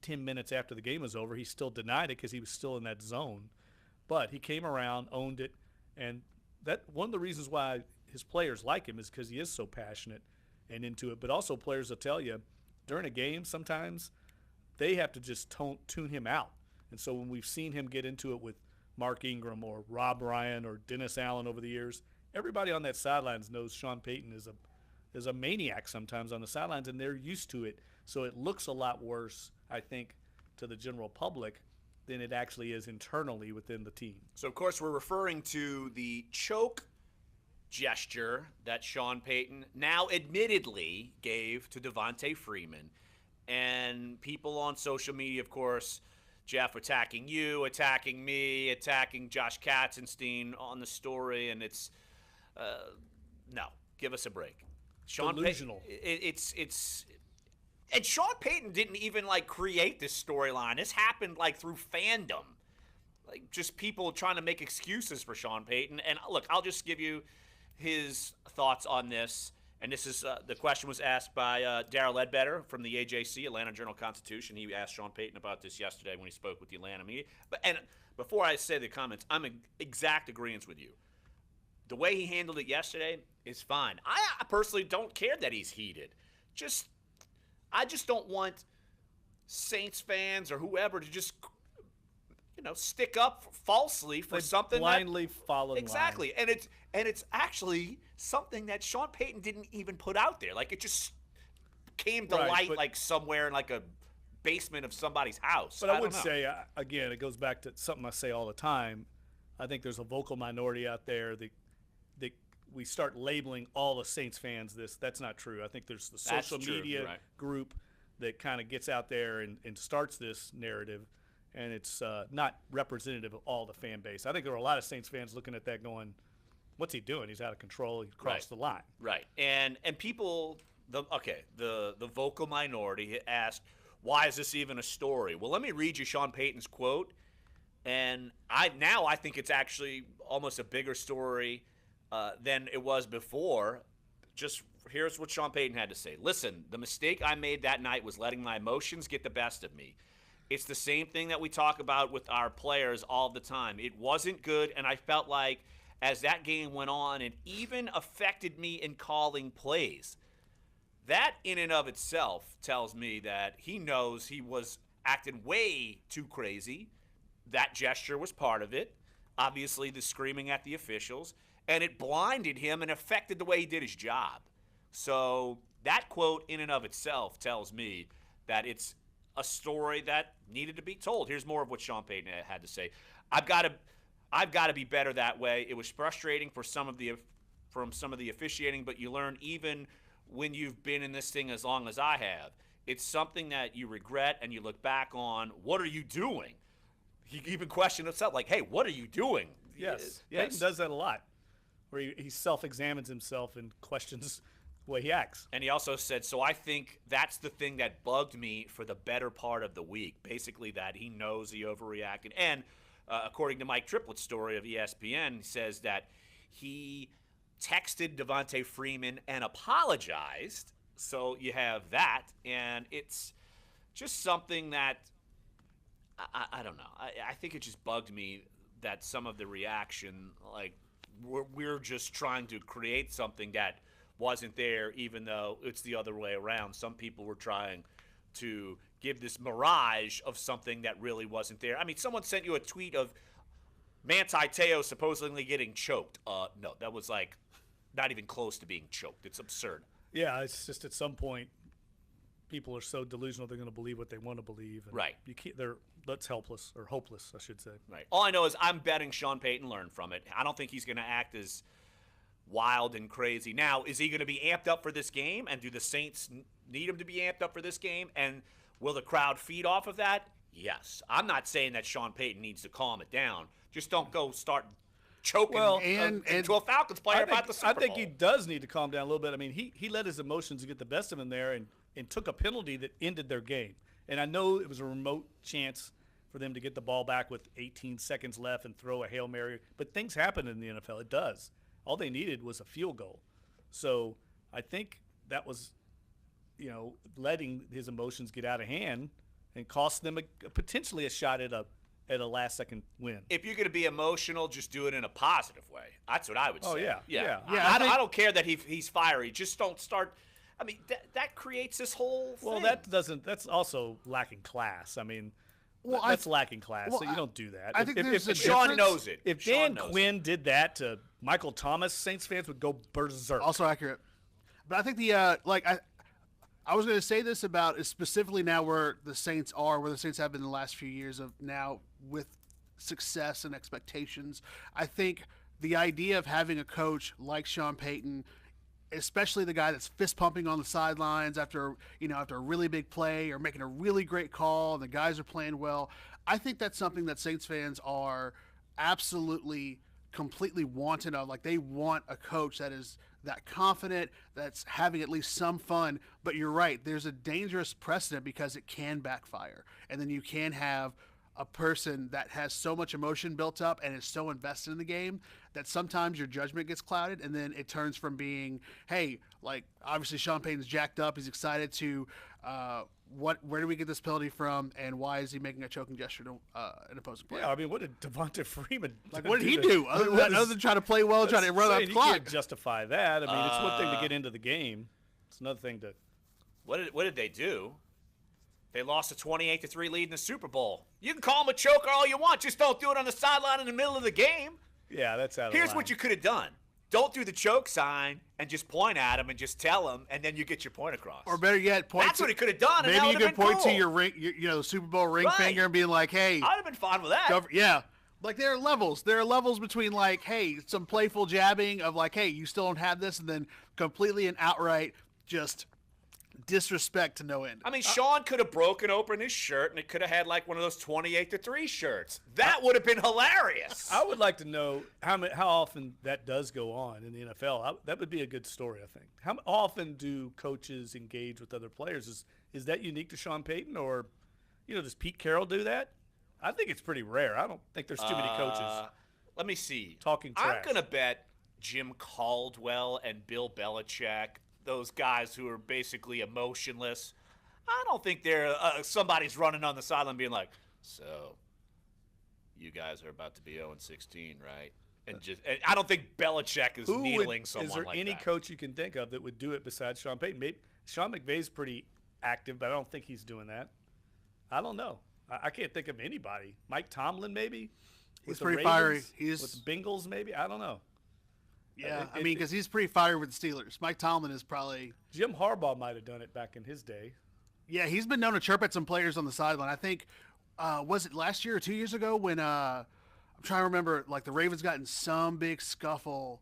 10 minutes after the game was over, he still denied it because he was still in that zone. But he came around, owned it, and that one of the reasons why his players like him is because he is so passionate and into it. But also players will tell you during a game sometimes they have to just tune him out. And so when we've seen him get into it with Mark Ingram or Rob Ryan or Dennis Allen over the years, everybody on that sidelines knows Sean Payton is a maniac sometimes on the sidelines, and they're used to it. So it looks a lot worse, I think, to the general public than it actually is internally within the team. So, of course, we're referring to the choke gesture that Sean Payton now admittedly gave to Devontae Freeman. And people on social media, of course, Jeff, attacking you, attacking me, attacking Josh Katzenstein on the story, and it's no, give us a break. Sean Delusional. It's and Sean Payton didn't even create this storyline. This happened through fandom, just people trying to make excuses for Sean Payton. And look, I'll just give you his thoughts on this. And this is the question was asked by Darryl Ledbetter from the AJC, Atlanta Journal-Constitution. He asked Sean Payton about this yesterday when he spoke with the Atlanta media. And before I say the comments, I'm in exact agreement with you. The way he handled it yesterday is fine. I personally don't care that he's heated. I just don't want Saints fans or whoever to just stick up falsely for something blindly follow exactly line. And it's actually something that Sean Payton didn't even put out there. It just came to light somewhere in a basement of somebody's house. But I would say again, it goes back to something I say all the time. I think there's a vocal minority out there that we start labeling all the Saints fans this. That's not true. I think there's the social media group that kind of gets out there and starts this narrative. And it's not representative of all the fan base. I think there are a lot of Saints fans looking at that going, what's he doing? He's out of control. He crossed the line. Right. And people, the vocal minority asked, why is this even a story? Well, let me read you Sean Payton's quote. And I think it's actually almost a bigger story than it was before. Just here's what Sean Payton had to say. Listen, the mistake I made that night was letting my emotions get the best of me. It's the same thing that we talk about with our players all the time. It wasn't good, and I felt like as that game went on, it even affected me in calling plays. That in and of itself tells me that he knows he was acting way too crazy, that gesture was part of it. Obviously, the screaming at the officials, and it blinded him and affected the way he did his job. So that quote in and of itself tells me that it's a story that needed to be told. Here's more of what Sean Payton had to say. I've got to be better that way. It was frustrating from some of the officiating, but you learn even when you've been in this thing as long as I have, it's something that you regret and you look back on. What are you doing? He even questioned himself, like, hey, what are you doing? Yes. Payton does that a lot, where he self-examines himself and questions the way he acts. And he also said, so I think that's the thing that bugged me for the better part of the week. Basically that he knows he overreacted. And according to Mike Triplett's story of ESPN, he says that he texted Devontae Freeman and apologized. So you have that. And it's just something that, I don't know. I think it just bugged me that some of the reaction, like, we're just trying to create something that wasn't there, even though it's the other way around. Some people were trying to give this mirage of something that really wasn't there. I mean, someone sent you a tweet of Manti Te'o supposedly getting choked. No, that was like not even close to being choked. It's absurd. Yeah, it's just at some point people are so delusional they're going to believe what they want to believe. And right. You can't. That's helpless or hopeless, I should say. Right. All I know is I'm betting Sean Payton learned from it. I don't think he's going to act as wild and crazy. Now, is he going to be amped up for this game? And do the Saints need him to be amped up for this game? And will the crowd feed off of that? Yes. I'm not saying that Sean Payton needs to calm it down. Just don't go start choking into a Falcons player about the Super Bowl. I think he does need to calm down a little bit. I mean, he let his emotions get the best of him there and took a penalty that ended their game. And I know it was a remote chance for them to get the ball back with 18 seconds left and throw a Hail Mary. But things happen in the NFL. It does. All they needed was a field goal. So I think that was, letting his emotions get out of hand and cost them potentially a shot at a last-second win. If you're going to be emotional, just do it in a positive way. That's what I would say. Oh, yeah. I don't care that he's fiery. Just don't start. I mean, that creates this whole thing. Well, that's also lacking class. I mean, that's lacking class. So you don't do that. I think if Sean knows it. If Dan Quinn did that to Michael Thomas, Saints fans would go berserk. Also accurate. But I think I was going to say this about specifically now where the Saints have been the last few years of now with success and expectations. I think the idea of having a coach like Sean Payton, especially the guy that's fist pumping on the sidelines after a really big play or making a really great call and the guys are playing well. I think that's something that Saints fans are absolutely completely wanting of. Like, they want a coach that is that confident, that's having at least some fun. But you're right, there's a dangerous precedent because it can backfire. And then you can have a person that has so much emotion built up and is so invested in the game that sometimes your judgment gets clouded, and then it turns from being, hey, like, obviously Sean Payton's jacked up, he's excited, to where do we get this penalty from, and why is he making a choking gesture to an opposing player? Yeah, I mean, what did Devonta Freeman what did he do other than try to play well, try to run out the clock? You can't justify that. I mean, it's one thing to get into the game. It's another thing to. What did they do? They lost a 28-3 lead in the Super Bowl. You can call him a choker all you want. Just don't do it on the sideline in the middle of the game. Yeah, that's out of Here's line. what you could have done. Don't do the choke sign and just point at him and just tell him, and then you get your point across. Or better yet, point. That's what he could have done. Maybe and you could point cool. to your ring, the Super Bowl ring finger, and being like, "Hey." I'd have been fine with that. Yeah. Like, there are levels. There are levels between, like, hey, some playful jabbing of, like, hey, you still don't have this, and then completely and outright just disrespect to no end. I mean, Sean could have broken open his shirt, and it could have had, like, one of those 28-3 shirts. That would have been hilarious. I would like to know how often that does go on in the NFL. That would be a good story, I think. How often do coaches engage with other players? Is that unique to Sean Payton, or, does Pete Carroll do that? I think it's pretty rare. I don't think there's too many coaches. Let me see. Talking trash. I'm going to bet Jim Caldwell and Bill Belichick, those guys who are basically emotionless, I don't think they're somebody's running on the sideline being like, so you guys are about to be 0-16, right? And I don't think Belichick is needling someone like that. Is there any coach you can think of that would do it besides Sean Payton? Maybe Sean McVay's pretty active, but I don't think he's doing that. I don't know. I can't think of anybody. Mike Tomlin, maybe? He's With the pretty Ravens? fiery. With the Bengals, maybe? I don't know. Yeah, I mean, because he's pretty fiery with the Steelers. Mike Tomlin is probably... Jim Harbaugh might have done it back in his day. Yeah, he's been known to chirp at some players on the sideline. I think, was it last year or 2 years ago when, I'm trying to remember, like the Ravens got in some big scuffle.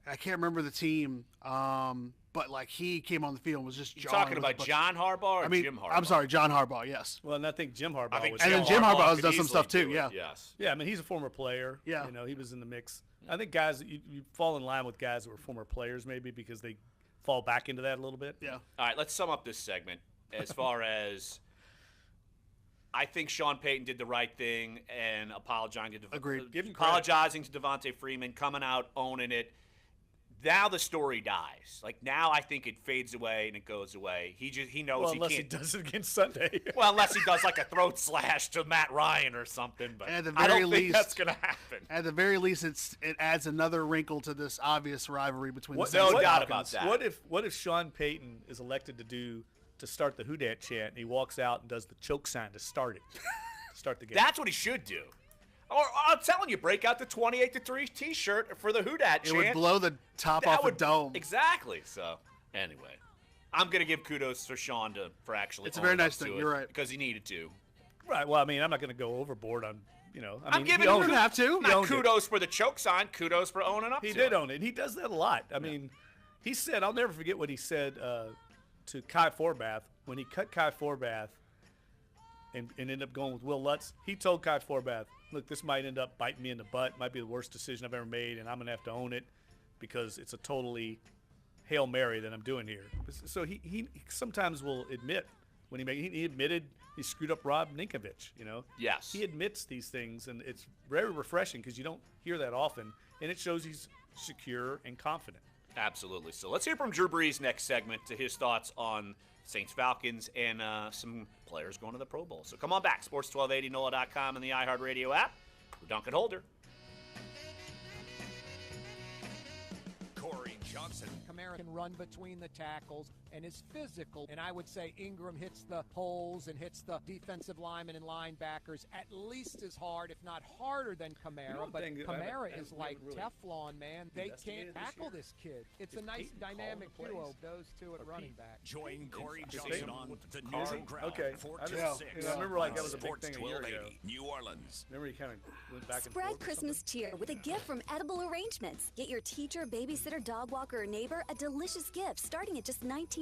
I can't remember the team, but like he came on the field and was just You're talking about John Harbaugh or Jim Harbaugh? I'm sorry, John Harbaugh, yes. Well, and I think Jim Harbaugh was... And then Jim Harbaugh does some stuff too, yeah. Yes. Yeah, I mean, he's a former player. Yeah. You know, he was in the mix. I think guys, you fall in line with guys that were former players maybe because they fall back into that a little bit. Yeah. All right, let's sum up this segment as far as I think Sean Payton did the right thing and apologizing to Devontae Freeman, coming out, owning it. Now the story dies. Like now I think it fades away and it goes away. He knows he can't. Unless he does it against Sunday. Well, unless he does like a throat slash to Matt Ryan or something. But at the I very don't least, think that's going to happen. At the very least, it adds another wrinkle to this obvious rivalry between the Saints no and doubt Falcons. about that. What if Sean Payton is elected to start the Who Dat chant and he walks out and does the choke sign to start it? Start the game. That's what he should do. Or I'm telling you, break out the 28-3 T-shirt for the Who Dat chant. It would blow the top off a dome. Exactly. So, anyway, I'm going to give kudos for Sean for actually. It's a very nice thing. You're right. Because he needed to. Right. Well, I mean, I'm not going to go overboard on, I'm giving him not kudos for the choke sign, kudos for owning up to it. He did own it. And he does that a lot. I mean, he said, I'll never forget what he said to Kai Forbath when he cut Kai Forbath and ended up going with Will Lutz. He told Kai Forbath, look, this might end up biting me in the butt, might be the worst decision I've ever made, and I'm going to have to own it because it's a totally Hail Mary that I'm doing here. So he sometimes will admit when he admitted he screwed up Rob Ninkovich, Yes. He admits these things, and it's very refreshing because you don't hear that often, and it shows he's secure and confident. Absolutely. So let's hear from Drew Brees next segment to his thoughts on Saints Falcons and some players going to the Pro Bowl. So come on back. Sports 1280, NOLA.com, and the iHeartRadio app. We're Dunc and Holder. Corey Johnson. Kamara can run between the tackles and is physical. And I would say Ingram hits the holes and hits the defensive linemen and linebackers at least as hard, if not harder than Kamara. But Kamara is like Teflon, man. They can't tackle this kid. It's a nice dynamic duo, those two at running back. Join Corey Johnson on the neutral ground. Okay. 4 I to 6. remember like that was a big thing a year ago. New Orleans. Remember he kind of went back and Spread forth. Christmas cheer with a gift from Edible Arrangements. Get your teacher, babysitter, dog walker, or neighbor a delicious gift starting at just $19.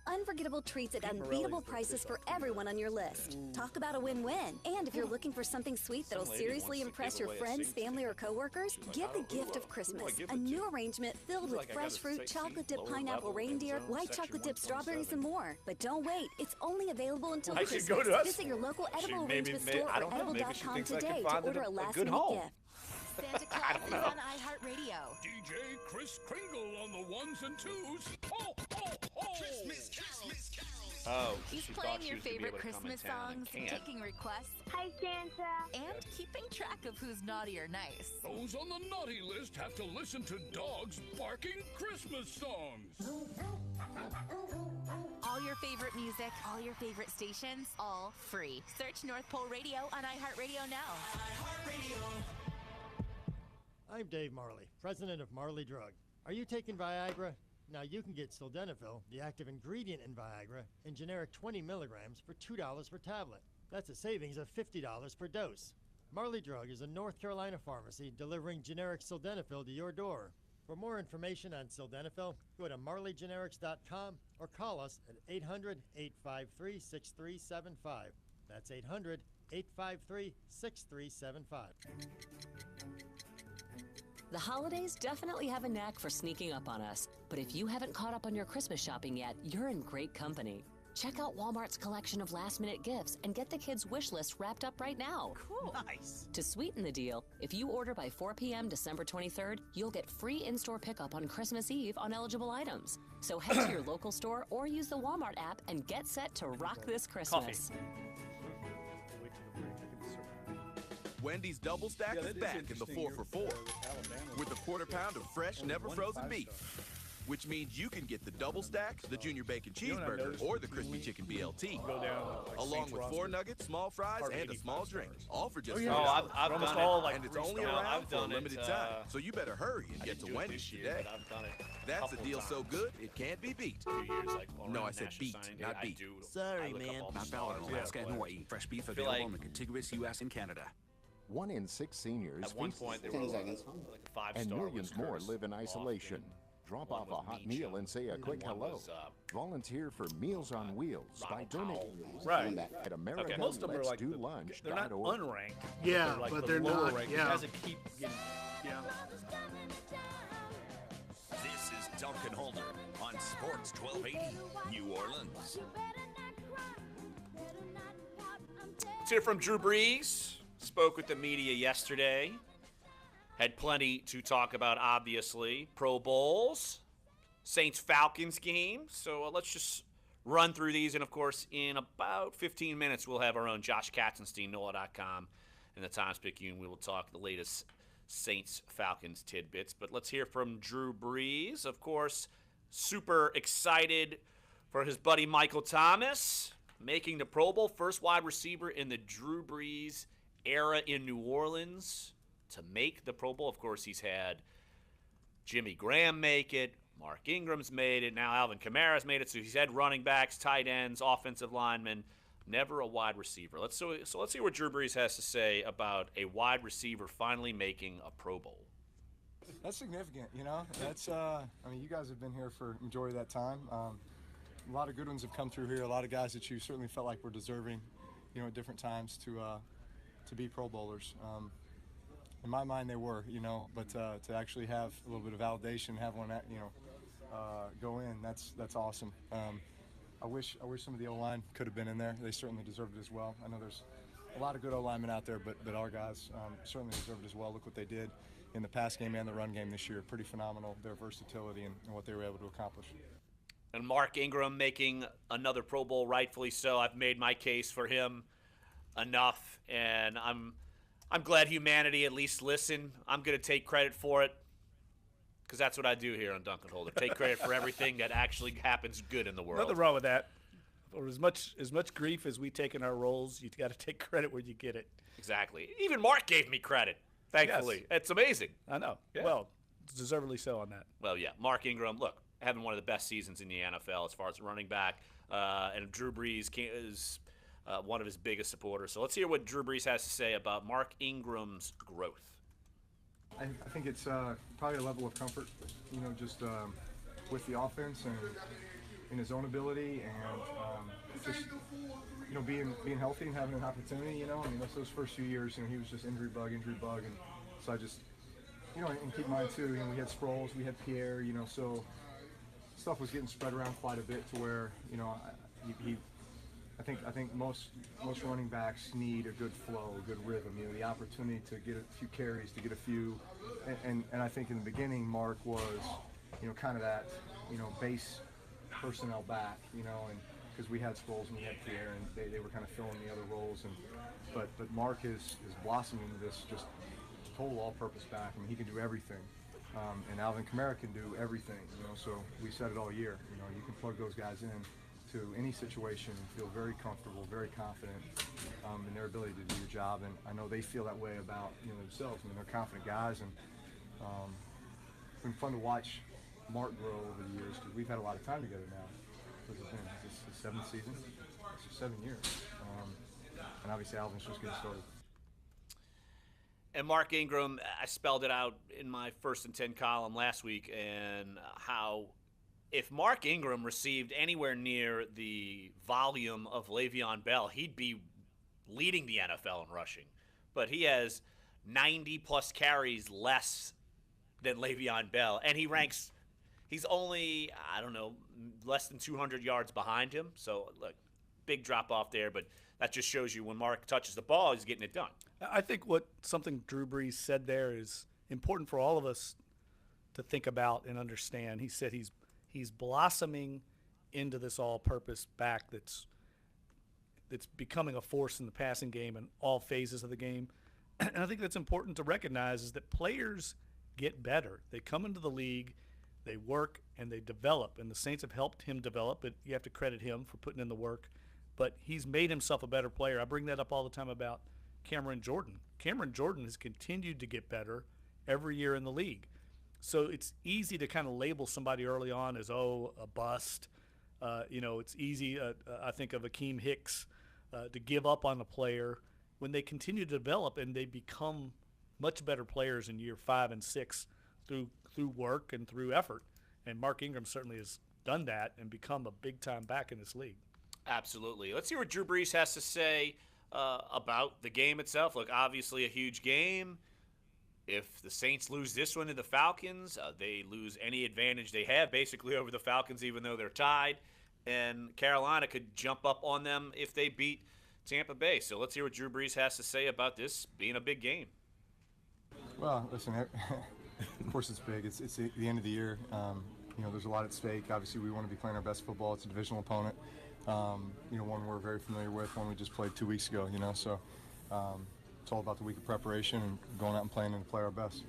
Unforgettable treats at unbeatable prices for everyone on your list. Talk about a win-win. And if you're looking for something sweet that'll seriously impress your friends, family, or coworkers, give the gift of Christmas. A new arrangement filled with fresh fruit, chocolate-dipped pineapple reindeer, white chocolate-dipped strawberries, and more. But don't wait. It's only available until Christmas. Visit your local Edible Arrangement store or edible.com today to order a last-minute gift. Santa Claus is on iHeartRadio. DJ Chris Kringle on the 1s and 2s. Ho, ho, ho. Christmas carols. Oh, He's she playing thought she your was gonna be favorite able to come in Christmas town and songs, can't. taking requests. Hi, Santa. And keeping track of who's naughty or nice. Those on the naughty list have to listen to dogs barking Christmas songs. All your favorite music, all your favorite stations, all free. Search North Pole Radio on iHeartRadio now. I'm Dave Marley, president of Marley Drug. Are you taking Viagra? Now you can get sildenafil, the active ingredient in Viagra, in generic 20 milligrams for $2 per tablet. That's a savings of $50 per dose. Marley Drug is a North Carolina pharmacy delivering generic sildenafil to your door. For more information on sildenafil, go to marleygenerics.com or call us at 800-853-6375. That's 800-853-6375. The holidays definitely have a knack for sneaking up on us, but if you haven't caught up on your Christmas shopping yet, you're in great company. Check out Walmart's collection of last-minute gifts and get the kids' wish list wrapped up right now. Cool. Nice. To sweeten the deal, if you order by 4 p.m. December 23rd, you'll get free in-store pickup on Christmas Eve on eligible items. So head to your local store or use the Walmart app and get set to rock this Christmas. Wendy's Double Stack is back in the 4 for $4 with a quarter pound of fresh, never frozen beef. which means you can get the double stack, the junior bacon cheeseburger, or the crispy chicken BLT, along with 4 nuggets, small fries, and a small drink, all for just $4. I've done it. And it's only around for a limited time, so you better hurry and get to Wendy's today. That's a deal so good, it can't be beat. No, I said beat, not beat. Sorry, man. Not valid in Alaska and Hawaii. Fresh beef available in the contiguous U.S. and Canada. 1 in 6 seniors At one face point, they 10 were seconds, like a 5-star. and millions more Curse, live in isolation. Drop off a hot meal and say a quick hello. Volunteer for Meals on Wheels by donating Right. at America. Okay. Most of them are like they're not lunch.org. unranked. Yeah, like but the they're lower not. Ranked. Yeah. It doesn't keep getting. Yeah. This is Duncan Holder on Sports 1280 New Orleans. Let's hear from Drew Brees. Spoke with the media yesterday. Had plenty to talk about, obviously. Pro Bowls, Saints-Falcons game. So let's just run through these. And, of course, in about 15 minutes, we'll have our own Josh Katzenstein, NOLA.com, and the Times-Picayune. We will talk the latest Saints-Falcons tidbits. But let's hear from Drew Brees. Of course, super excited for his buddy Michael Thomas making the Pro Bowl. First wide receiver in the Drew Brees era in New Orleans to make the Pro Bowl. Of course, he's had Jimmy Graham make it, Mark Ingram's made it, now Alvin Kamara's made it. So he's had running backs, tight ends, offensive linemen, never a wide receiver. So let's see what Drew Brees has to say about a wide receiver finally making a Pro Bowl. That's significant, you know. That's I mean, you guys have been here for the majority of that time. A lot of good ones have come through here. A lot of guys that you certainly felt like were deserving, you know, at different times to be Pro Bowlers. In my mind, they were, you know, but to actually have a little bit of validation, have one, you know, go in, that's awesome. I wish some of the O-line could have been in there. They certainly deserved it as well. I know there's a lot of good O-linemen out there, but our guys certainly deserved it as well. Look what they did in the pass game and the run game this year. Pretty phenomenal, their versatility and what they were able to accomplish. And Mark Ingram making another Pro Bowl, rightfully so. I've made my case for him enough, and I'm glad humanity at least listened. I'm going to take credit for it because that's what I do here on Duncan Holder. Take credit for everything that actually happens good in the world. Nothing wrong with that. Or as much grief as we take in our roles, you got to take credit where you get it. Exactly. Even Mark gave me credit, thankfully. Yes. It's amazing. I know. Yeah. Well, deservedly so on that. Well, yeah. Mark Ingram, look, having one of the best seasons in the NFL as far as running back. And Drew Brees is one of his biggest supporters. So let's hear what Drew Brees has to say about Mark Ingram's growth. I think it's probably a level of comfort, you know, just with the offense and in his own ability and just, you know, being healthy and having an opportunity, you know. I mean, that's those first few years, you know, he was just injury bug. And so I just, you know, and keep in mind too, you know, we had Sproles, we had Pierre, you know, so stuff was getting spread around quite a bit to where, you know, I think most running backs need a good flow, a good rhythm, you know, the opportunity to get a few carries, to get a few, and I think in the beginning Mark was, you know, kind of that, you know, base personnel back, you know, and because we had Sproles and we had Pierre and they were kind of filling the other roles, and but Mark is blossoming into this just total all-purpose back. I mean, he can do everything. And Alvin Kamara can do everything, you know, so we said it all year, you know, you can plug those guys in to any situation and feel very comfortable, very confident in their ability to do your job, and I know they feel that way about, you know, themselves. I mean, they're confident guys, and it's been fun to watch Mark grow over the years because we've had a lot of time together now. What's it been? Is this the 7th season? It's 7 years, and obviously Alvin's just getting started. And Mark Ingram, I spelled it out in my 1st and 10 column last week, and how if Mark Ingram received anywhere near the volume of Le'Veon Bell, he'd be leading the NFL in rushing. But he has 90-plus carries less than Le'Veon Bell, and he's only, I don't know, less than 200 yards behind him. So, look, big drop-off there, but that just shows you when Mark touches the ball, he's getting it done. I think something Drew Brees said there is important for all of us to think about and understand. He said he's blossoming into this all-purpose back that's becoming a force in the passing game in all phases of the game. And I think that's important to recognize is that players get better. They come into the league, They work and they develop, and the Saints have helped him develop, but you have to credit him for putting in the work. But he's made himself a better player. I bring that up all the time about Cameron Jordan. Cameron Jordan has continued to get better every year in the league. So it's easy to kind of label somebody early on as, a bust. It's easy, I think, of Akeem Hicks to give up on a player when they continue to develop and they become much better players in year 5 and 6 through work and through effort. And Mark Ingram certainly has done that and become a big-time back in this league. Absolutely. Let's hear what Drew Brees has to say about the game itself. Look, obviously a huge game. If the Saints lose this one to the Falcons, they lose any advantage they have basically over the Falcons, even though they're tied. And Carolina could jump up on them if they beat Tampa Bay. So let's hear what Drew Brees has to say about this being a big game. Well, listen, of course it's big. It's the end of the year. There's a lot at stake. Obviously, we want to be playing our best football. It's a divisional opponent. One we're very familiar with, one we just played 2 weeks ago. So it's all about the week of preparation and going out and playing and play our best.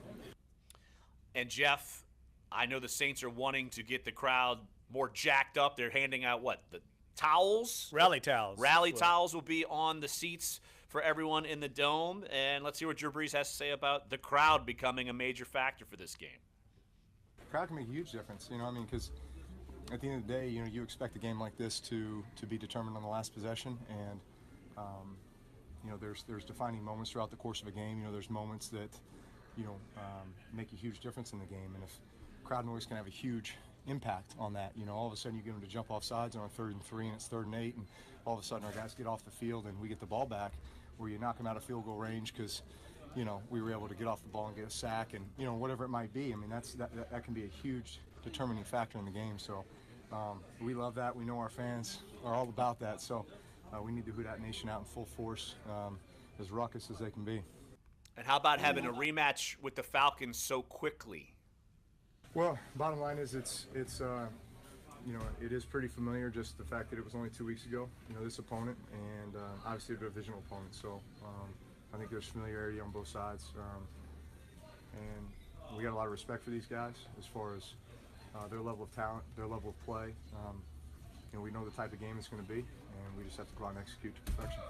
And Jeff, I know the Saints are wanting to get the crowd more jacked up. They're handing out the towels? Rally towels. Rally towels will be on the seats for everyone in the dome. And let's hear what Drew Brees has to say about the crowd becoming a major factor for this game. The crowd can make a huge difference, because at the end of the day, you expect a game like this to be determined on the last possession, and there's defining moments throughout the course of a game. There's moments that make a huge difference in the game, and if crowd noise can have a huge impact on that, all of a sudden you get them to jump off sides on 3rd and 3 and it's 3rd and 8, and all of a sudden our guys get off the field and we get the ball back, where you knock them out of field goal range because we were able to get off the ball and get a sack, and whatever it might be. I mean, that can be a huge determining factor in the game. So we love that. We know our fans are all about that. So we need the Who Dat Nation out in full force, as ruckus as they can be. And how about having a rematch with the Falcons so quickly? Well, bottom line is it is pretty familiar, just the fact that it was only 2 weeks ago, this opponent, and obviously a divisional opponent. So I think there's familiarity on both sides, and we got a lot of respect for these guys as far as their level of talent, their level of play. We know the type of game it's going to be, and we just have to go out and execute to perfection.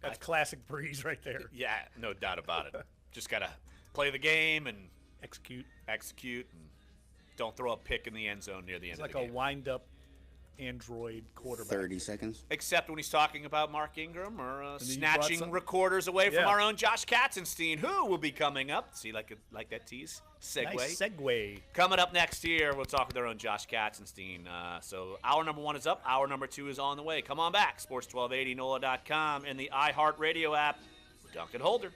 That's classic Brees right there. Yeah, no doubt about it. Just got to play the game and execute, and don't throw a pick in the end zone near the end of the game. It's like a wind-up Android quarterback. 30 seconds. Except when he's talking about Mark Ingram or snatching recorders away from our own Josh Katzenstein, who will be coming up. See, like that tease? Segue. Nice segue. Coming up next year, we'll talk with our own Josh Katzenstein. So hour number 1 is up. Hour number 2 is on the way. Come on back. Sports 1280, NOLA.com, and the iHeartRadio app. Dunc and Holder.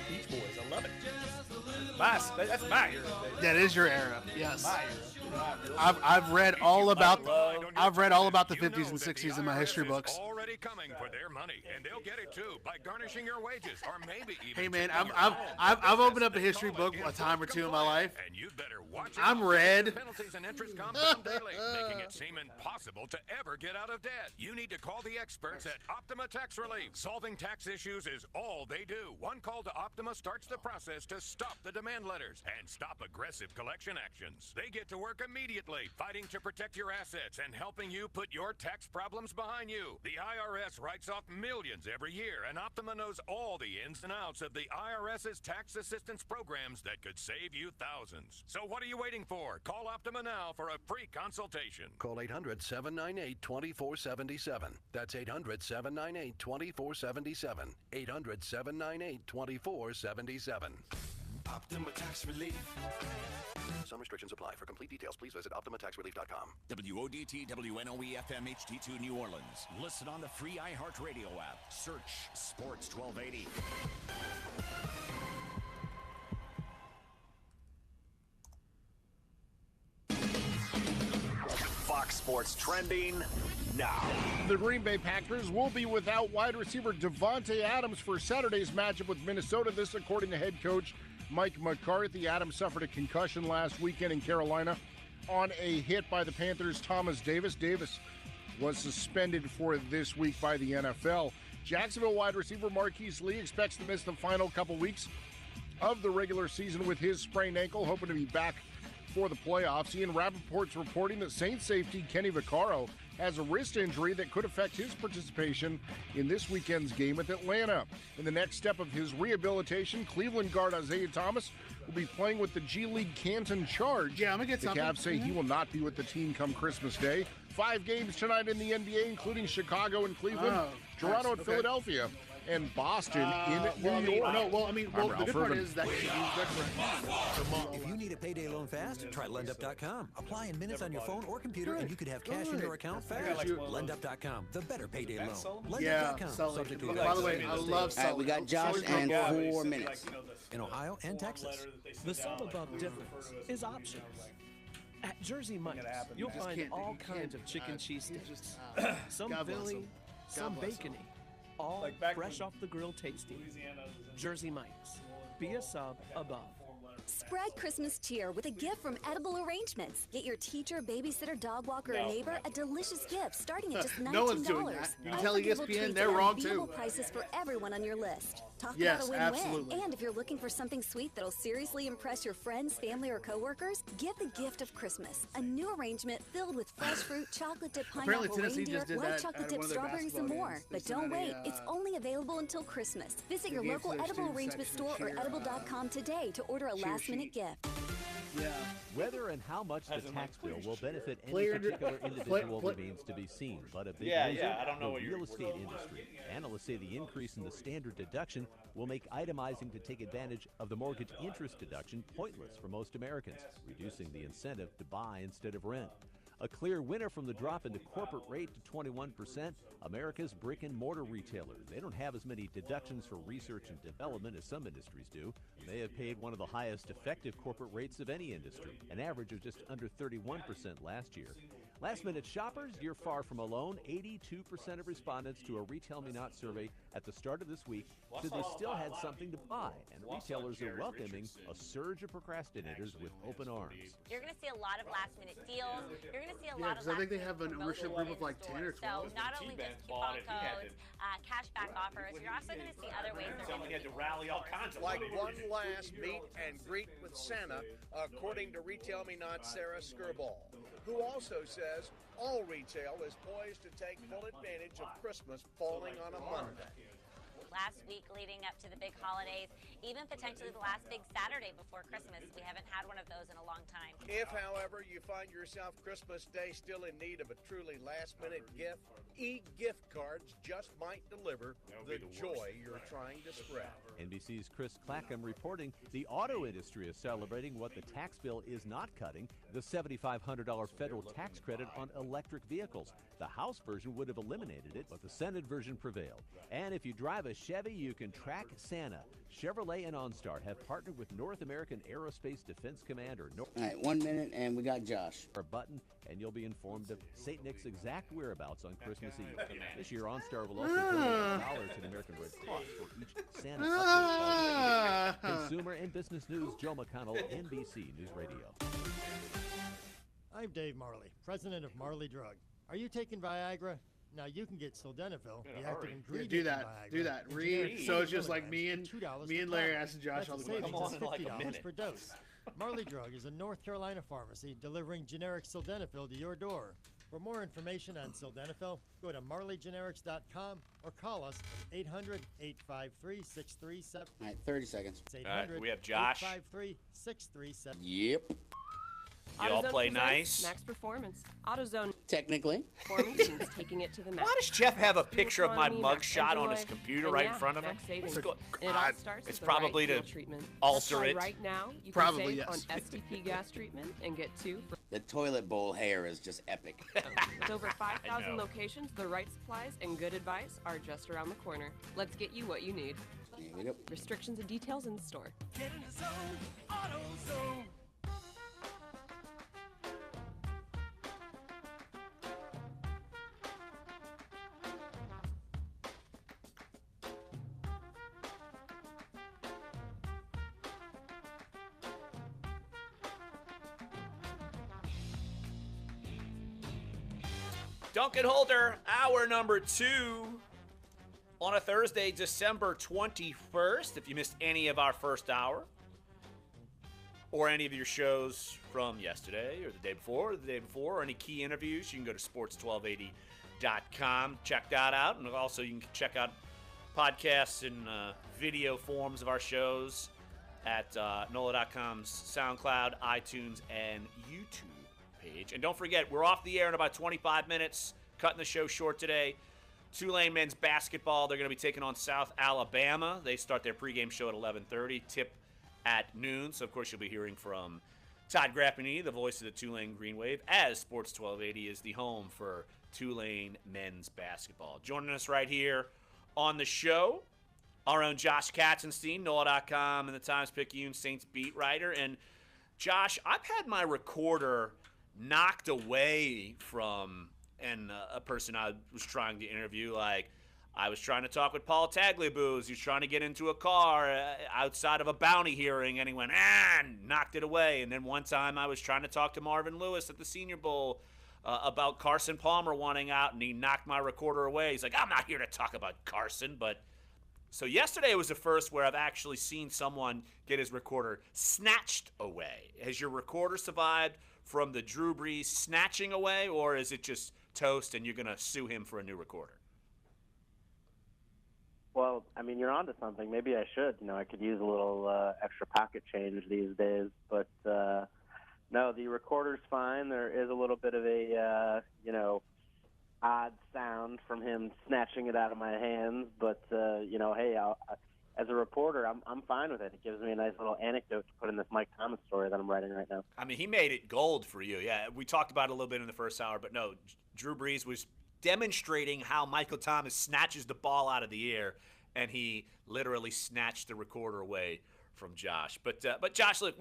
Beach Boys, I love it. That's my era. That is your era. Yes. My era. I've read all about the 50s and 60s in my history books. Already coming for their money, and they'll get it too by garnishing your wages, or maybe even. Hey man, I've opened up a history book a time or two in my life. And you'd better watch it. I'm red. Penalties and interest compound daily, making it seem impossible to ever get out of debt. You need to call the experts at Optima Tax Relief. Solving tax issues is all they do. One call to Optima starts the process to stop the demand letters and stop aggressive collection actions. They get to work immediately, fighting to protect your assets and helping you put your tax problems behind you. The IRS writes off millions every year, and Optima knows all the ins and outs of the IRS's tax assistance programs that could save you thousands. So what are you waiting for? Call Optima now for a free consultation. Call 800-798-2477. That's 800-798-2477. 800-798-2477. Optima Tax Relief. Some restrictions apply. For complete details, please visit OptimaTaxRelief.com. WODT WNOE FM HD2 New Orleans. Listen on the free iHeartRadio app. Search Sports 1280. Fox Sports trending now. The Green Bay Packers will be without wide receiver Devontae Adams for Saturday's matchup with Minnesota. This according to head coach Mike McCarthy. Adams suffered a concussion last weekend in Carolina on a hit by the Panthers' Thomas Davis. Davis was suspended for this week by the NFL. Jacksonville wide receiver Marquise Lee expects to miss the final couple weeks of the regular season with his sprained ankle, hoping to be back for the playoffs. Ian Rappaport's reporting that Saints safety Kenny Vaccaro has a wrist injury that could affect his participation in this weekend's game with Atlanta. In the next step of his rehabilitation, Cleveland guard Isaiah Thomas will be playing with the G League Canton Charge. Yeah, I'm going to get the something. Cavs say he will not be with the team come Christmas Day. 5 games tonight in the NBA, including Chicago and Cleveland, Toronto and Philadelphia, and Boston in New York. The good part is that If you need a payday loan fast, try LendUp.com. Apply in minutes on your phone or computer, and you could have cash in your account fast. LendUp.com, the better payday loan. LendUp.com. Subject to by the way, I love All right, we got Josh and 4 minutes. In Ohio and Texas. The sum above difference is optional. At Jersey Mike's, you'll find all kinds of chicken cheese sticks. Some Philly, some bacony. All fresh off the grill tasty. Jersey Mike's. Be a sub above. Spread Christmas cheer with a gift from Edible Arrangements. Get your teacher, babysitter, dog walker, or neighbor a delicious gift starting at just $19. No one's doing that. You can tell ESPN they're wrong too. Prices for everyone on your list. Talk Yes, about a win-win. absolutely. And if you're looking for something sweet that'll seriously impress your friends, family, or coworkers, give the gift of Christmas. A new arrangement filled with fresh fruit, chocolate dip Apparently pineapple Tennessee reindeer, just did white that chocolate at dip one of their strawberries, and basketball more. games. But They don't sent wait, a, it's only available until Christmas. Visit your gave local to their Edible student Arrangement section store or cheer, edible.com today to order a cheer last-minute gift. Yeah. Whether and how much the tax bill will benefit any Player- particular individual play- remains to be seen, but a big Yeah, loser, yeah, I don't know the what you're- real estate industry. Analysts say the increase in the standard deduction will make itemizing to take advantage of the mortgage interest deduction pointless for most Americans, reducing the incentive to buy instead of rent. A clear winner from the drop in the corporate rate to 21%, America's brick and mortar retailers. They don't have as many deductions for research and development as some industries do. They have paid one of the highest effective corporate rates of any industry, an average of just under 31% last year. Last minute shoppers, you're far from alone. 82% of respondents to a Retail Me Not survey at the start of this week said they still had something to buy, and retailers are welcoming a surge of procrastinators with open arms. You're going to see a lot of last-minute deals. You're going to see a Yeah, lot of because I think they have an ownership group of like 10 or 12. So not only just coupon codes, cashback offers, you're also going to see other ways they're going to had to rally all kinds of Like money. one last meet and greet with Santa, according to Retail Me Not Sarah Skirball, who also says all retail is poised to take full advantage of Christmas falling on a Monday. last week leading up to the big holidays, even potentially the last big Saturday before Christmas. We haven't had one of those in a long time. If, however, you find yourself Christmas Day still in need of a truly last-minute gift, e-gift cards just might deliver the joy you're trying to spread. NBC's Chris Clackham reporting the auto industry is celebrating what the tax bill is not cutting, the $7,500 federal tax credit on electric vehicles. The House version would have eliminated it, but the Senate version prevailed. And if you drive a Chevy, you can track Santa. Chevrolet and OnStar have partnered with North American Aerospace Defense Command, or All right, 1 minute, and we got Josh. A button, and you'll be informed of St. Nick's exact whereabouts on Christmas Eve. This year, OnStar will also donate $1 to the American Red Cross for each Santa update call. Consumer and business news, Joe McConnell, NBC News Radio. I'm Dave Marley, president of Marley Drug. Are you taking Viagra? Now you can get sildenafil, the active ingredient do in that. Viagra, Do that. in Read. generic So it's just like milligrams me for and $2 per Larry tablet. asking Josh That's all a the savings questions. of $50 per dose. Marley Drug is a North Carolina pharmacy delivering generic sildenafil to your door. For more information on sildenafil, go to marleygenerics.com or call us at 800-853-6377. All right, 30 seconds. It's All right, we have Josh. 853-637. Yep. You all AutoZone play presents nice? Max Performance. AutoZone. Technically. Performance means taking it to the max. Why does Jeff have a picture of my Economy, mug max shot on his enjoy, computer and right yeah, in front of him? max savings. What's going And it all starts It's with the probably right to fuel treatment. alter That's it. why right now you Probably, can save yes. on STP gas treatment and get 2 for The toilet bowl hair is just epic. with over I 5,000 know. locations. The right supplies and good advice are just around the corner. Let's get you what you need. Here we go. Restrictions and details in the store. Get in the zone, AutoZone. Duncan Holder, hour number 2. on a Thursday, December 21st. If you missed any of our first hour or any of your shows from yesterday or the day before, or any key interviews, you can go to sports1280.com. Check that out. And also you can check out podcasts and video forms of our shows at NOLA.com's SoundCloud, iTunes, and YouTube page. And don't forget, we're off the air in about 25 minutes, cutting the show short today. Tulane men's basketball, they're going to be taking on South Alabama. They start their pregame show at 11:30, tip at noon. So, of course, you'll be hearing from Todd Grappini, the voice of the Tulane Green Wave, as Sports 1280 is the home for Tulane men's basketball. Joining us right here on the show, our own Josh Katzenstein, NOLA.com and the Times-Picayune Saints beat writer. And, Josh, I've had my recorder knocked away from a person I was trying to interview. Like, I was trying to talk with Paul Tagliabue. He was trying to get into a car outside of a bounty hearing, and he went, and knocked it away. And then one time I was trying to talk to Marvin Lewis at the Senior Bowl about Carson Palmer wanting out, and he knocked my recorder away. He's like, I'm not here to talk about Carson. But so yesterday was the first where I've actually seen someone get his recorder snatched away. Has your recorder survived from the Drew Brees snatching away, or is it just toast and you're going to sue him for a new recorder? Well, I mean, you're onto something. Maybe I should. I could use a little extra pocket change these days. But, no, the recorder's fine. There is a little bit of a, odd sound from him snatching it out of my hands. But, hey, as a reporter, I'm fine with it. It gives me a nice little anecdote to put in this Mike Thomas story that I'm writing right now. I mean, he made it gold for you. Yeah, we talked about it a little bit in the first hour, but no, Drew Brees was demonstrating how Michael Thomas snatches the ball out of the air, and he literally snatched the recorder away from Josh. But Josh, look,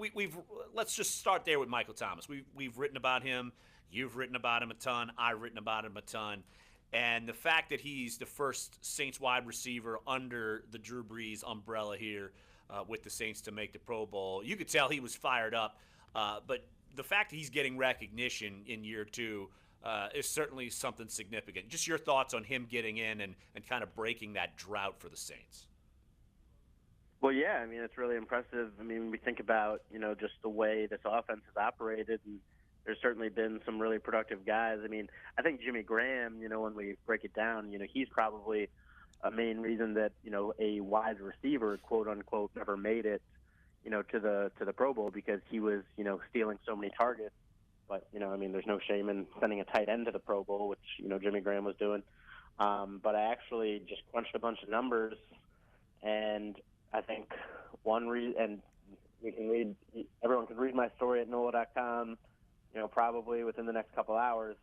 let's just start there with Michael Thomas. We've written about him. You've written about him a ton. I've written about him a ton. And the fact that he's the first Saints wide receiver under the Drew Brees umbrella here with the Saints to make the Pro Bowl, you could tell he was fired up. But the fact that he's getting recognition in year two is certainly something significant. Just your thoughts on him getting in and kind of breaking that drought for the Saints. Well, yeah, I mean, it's really impressive. I mean, we think about, just the way this offense has operated, and there's certainly been some really productive guys. I mean, I think Jimmy Graham, when we break it down, he's probably a main reason that, a wide receiver, quote unquote, never made it, to the Pro Bowl, because he was, stealing so many targets. But, I mean, there's no shame in sending a tight end to the Pro Bowl, which, Jimmy Graham was doing. But I actually just crunched a bunch of numbers, and I think one reason, and everyone can read my story at NOLA.com, probably within the next couple hours.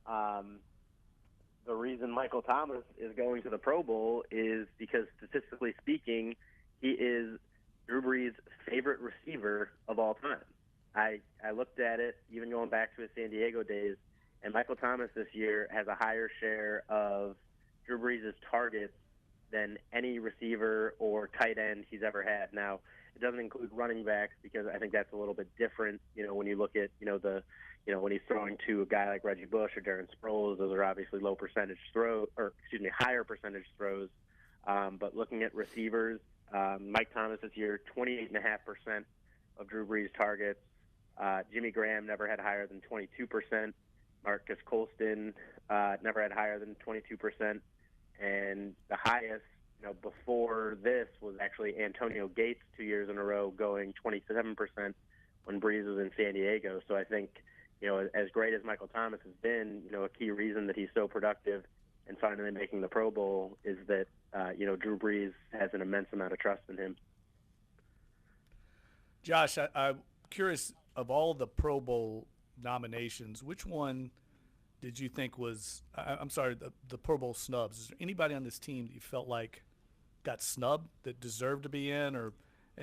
The reason Michael Thomas is going to the Pro Bowl is because, statistically speaking, he is Drew Brees' favorite receiver of all time. I looked at it, even going back to his San Diego days, and Michael Thomas this year has a higher share of Drew Brees' targets than any receiver or tight end he's ever had. Now, it doesn't include running backs, because I think that's a little bit different, when you look at, when he's throwing to a guy like Reggie Bush or Darren Sproles. Those are obviously higher percentage throws. But looking at receivers, Mike Thomas this year, 28.5% of Drew Brees' targets. Jimmy Graham never had higher than 22%. Marcus Colston never had higher than 22%. And the highest, before this was actually Antonio Gates 2 years in a row, going 27% when Brees was in San Diego. So I think, as great as Michael Thomas has been, a key reason that he's so productive and finally making the Pro Bowl is that, Drew Brees has an immense amount of trust in him. Josh, I'm curious, of all the Pro Bowl nominations, which one did you think was, the Pro Bowl snubs? Is there anybody on this team that you felt like got snubbed that deserved to be in?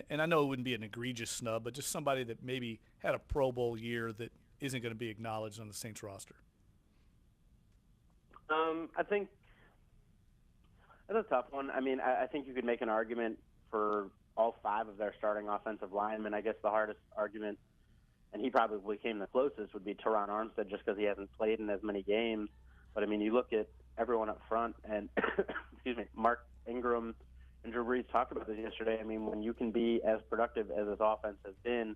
And I know it wouldn't be an egregious snub, but just somebody that maybe had a Pro Bowl year that isn't going to be acknowledged on the Saints roster? I think that's a tough one. I mean, I think you could make an argument for all five of their starting offensive linemen. I guess the hardest argument, and he probably came the closest, would be Teron Armstead, just because he hasn't played in as many games. But, I mean, you look at everyone up front, and, excuse me, Mark Ingram and Drew Brees talked about this yesterday. I mean, when you can be as productive as this offense has been,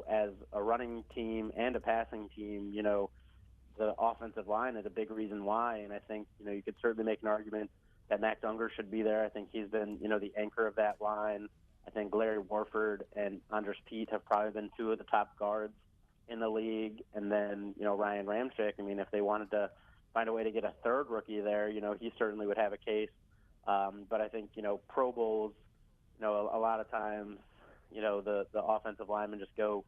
as a running team and a passing team, the offensive line is a big reason why. And I think, you could certainly make an argument that Max Unger should be there. I think he's been, the anchor of that line. I think Larry Warford and Andres Pete have probably been two of the top guards in the league. And then, Ryan Ramczyk, I mean, if they wanted to find a way to get a third rookie there, he certainly would have a case. But I think, Pro Bowls, a lot of times, the offensive linemen just go,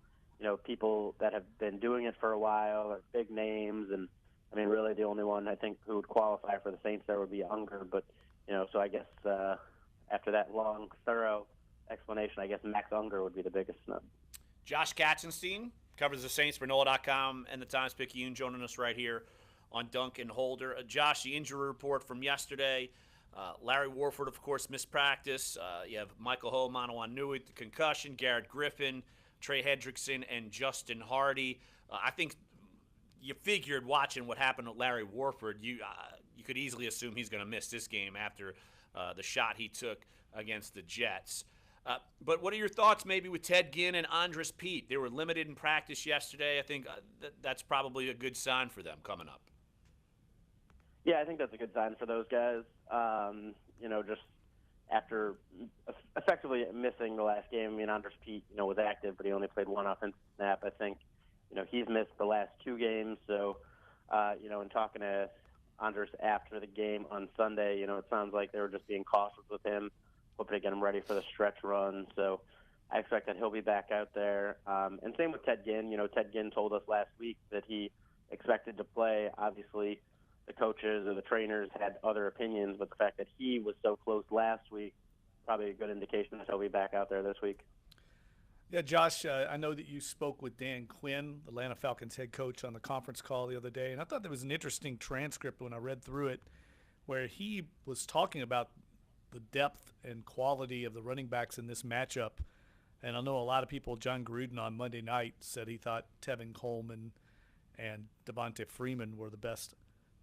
people that have been doing it for a while or big names. And, I mean, really the only one I think who would qualify for the Saints there would be Unger. But, so I guess after that long, thorough explanation, I guess Max Unger would be the biggest snub. Josh Katzenstein covers the Saints for NOLA.com and the Times-Picayune, joining us right here on Dunc and Holder. Josh, the injury report from yesterday. Larry Warford, of course, missed practice. You have Michael Ho, Manawanui, the concussion, Garrett Griffin, Trey Hendrickson, and Justin Hardy. I think you figured watching what happened with Larry Warford, you could easily assume he's going to miss this game after the shot he took against the Jets. But what are your thoughts maybe with Ted Ginn and Andres Pete? They were limited in practice yesterday. I think that's probably a good sign for them coming up. Yeah, I think that's a good sign for those guys. Just after effectively missing the last game, I mean, Andres Pete, was active, but he only played one offensive snap. I think, he's missed the last two games. So, in talking to Andres after the game on Sunday, it sounds like they were just being cautious with him, hoping to get him ready for the stretch run. So I expect that he'll be back out there. And same with Ted Ginn. Ted Ginn told us last week that he expected to play. Obviously, the coaches or the trainers had other opinions, but the fact that he was so close last week, probably a good indication that he'll be back out there this week. Yeah, Josh, I know that you spoke with Dan Quinn, the Atlanta Falcons head coach, on the conference call the other day, and I thought there was an interesting transcript when I read through it where he was talking about the depth and quality of the running backs in this matchup. And I know a lot of people, John Gruden on Monday night said he thought Tevin Coleman and Devontae Freeman were the best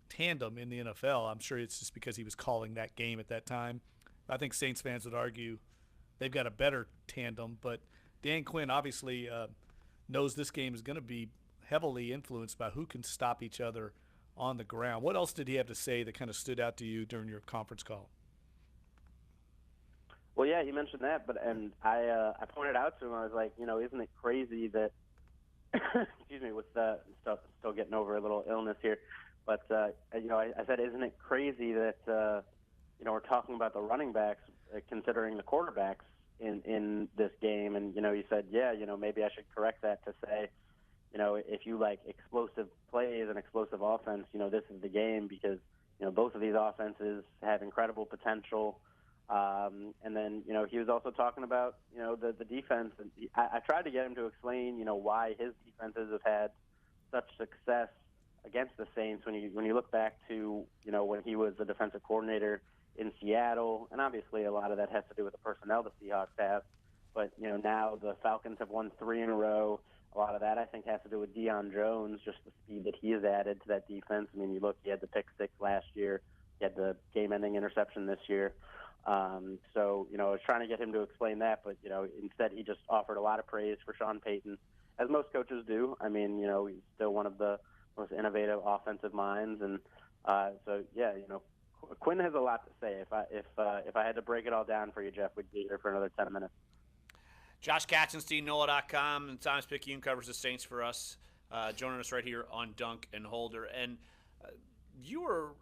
tandem in the NFL. I'm sure it's just because he was calling that game at that time. I think Saints fans would argue they've got a better tandem, but Dan Quinn obviously knows this game is going to be heavily influenced by who can stop each other on the ground. What else did he have to say that kind of stood out to you during your conference call? Well, yeah, you mentioned that, and I pointed out to him, I was like, isn't it crazy that, excuse me, with still getting over a little illness here, but I said, isn't it crazy that we're talking about the running backs considering the quarterbacks in this game? And he said, yeah, maybe I should correct that to say, if you like explosive plays and explosive offense, this is the game because both of these offenses have incredible potential. And then, he was also talking about, the defense. And I tried to get him to explain, why his defenses have had such success against the Saints when you look back to, when he was the defensive coordinator in Seattle. And obviously a lot of that has to do with the personnel the Seahawks have. But, now the Falcons have won 3 in a row. A lot of that, I think, has to do with Deion Jones, just the speed that he has added to that defense. I mean, you look, he had the pick 6 last year. He had the game-ending interception this year. So, I was trying to get him to explain that, but, instead he just offered a lot of praise for Sean Payton, as most coaches do. I mean, he's still one of the most innovative offensive minds. And so, yeah, Quinn has a lot to say. If I had to break it all down for you, Jeff, we'd be here for another 10 minutes. Josh Katzenstein, NOLA.com, and Times-Picayune covers the Saints for us, joining us right here on Dunc and Holder. And you were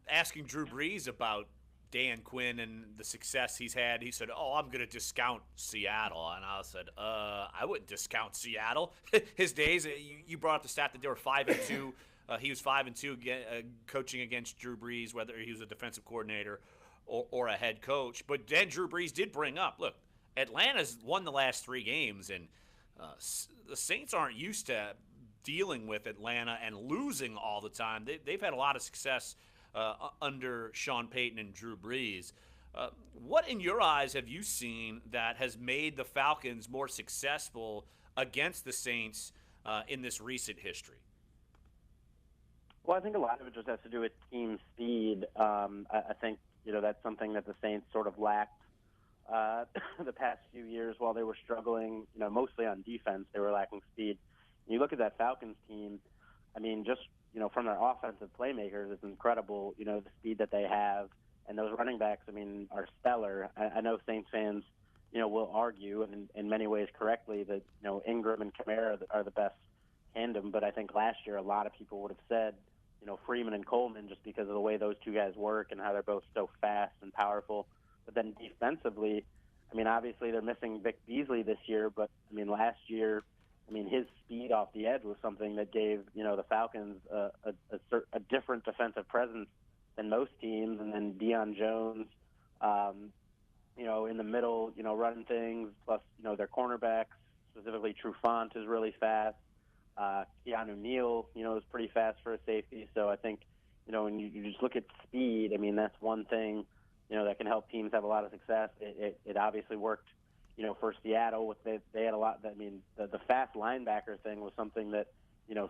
asking Drew Brees about Dan Quinn and the success he's had. He said, I'm going to discount Seattle. And I said, I wouldn't discount Seattle. His days, you brought up the stat that they were 5-2. He was 5-2 coaching against Drew Brees, whether he was a defensive coordinator or a head coach. But then Drew Brees did bring up, look, Atlanta's won the last 3 games, and the Saints aren't used to dealing with Atlanta and losing all the time. They've had a lot of success under Sean Payton and Drew Brees. What, in your eyes, have you seen that has made the Falcons more successful against the Saints in this recent history? Well, I think a lot of it just has to do with team speed. I think, that's something that the Saints sort of lacked the past few years while they were struggling, mostly on defense. They were lacking speed. And you look at that Falcons team, I mean, just, from their offensive playmakers, it's incredible, the speed that they have. And those running backs, I mean, are stellar. I know Saints fans, will argue, and in many ways correctly, that, Ingram and Kamara are the best tandem. But I think last year a lot of people would have said, Freeman and Coleman, just because of the way those two guys work and how they're both so fast and powerful. But then defensively, I mean, obviously they're missing Vic Beasley this year, but, I mean, last year, his speed off the edge was something that gave, the Falcons a different defensive presence than most teams. And then Deion Jones, in the middle, running things, plus, their cornerbacks, specifically Trufant is really fast. Keanu Neal, is pretty fast for a safety. So I think, when you just look at speed, I mean, that's one thing, that can help teams have a lot of success. It obviously worked, for Seattle. They had a lot. I mean, the fast linebacker thing was something that,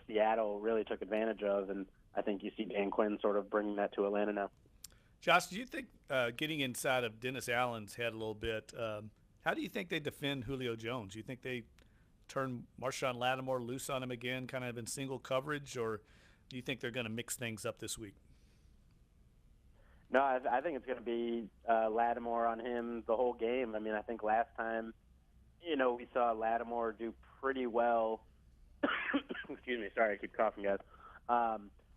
Seattle really took advantage of, and I think you see Dan Quinn sort of bringing that to Atlanta now. Josh, do you think getting inside of Dennis Allen's head a little bit, how do you think they defend Julio Jones? Do you think they turn Marshawn Lattimore loose on him again, kind of in single coverage, or do you think they're going to mix things up this week? No, I think it's going to be Lattimore on him the whole game. I mean, I think last time, we saw Lattimore do pretty well. Excuse me, sorry, I keep coughing, guys.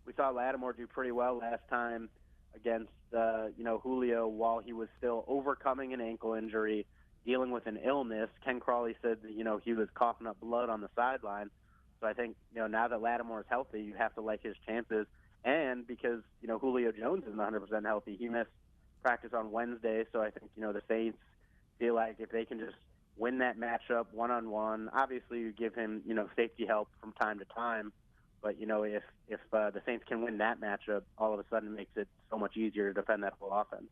We saw Lattimore do pretty well last time against, Julio while he was still overcoming an ankle injury, dealing with an illness. Ken Crawley said that, he was coughing up blood on the sideline. So I think, now that Lattimore is healthy, you have to like his chances. And because, Julio Jones isn't 100% healthy, he missed practice on Wednesday. So I think, the Saints feel like if they can just win that matchup one-on-one, obviously you give him, safety help from time to time. But, if the Saints can win that matchup, all of a sudden it makes it so much easier to defend that whole offense.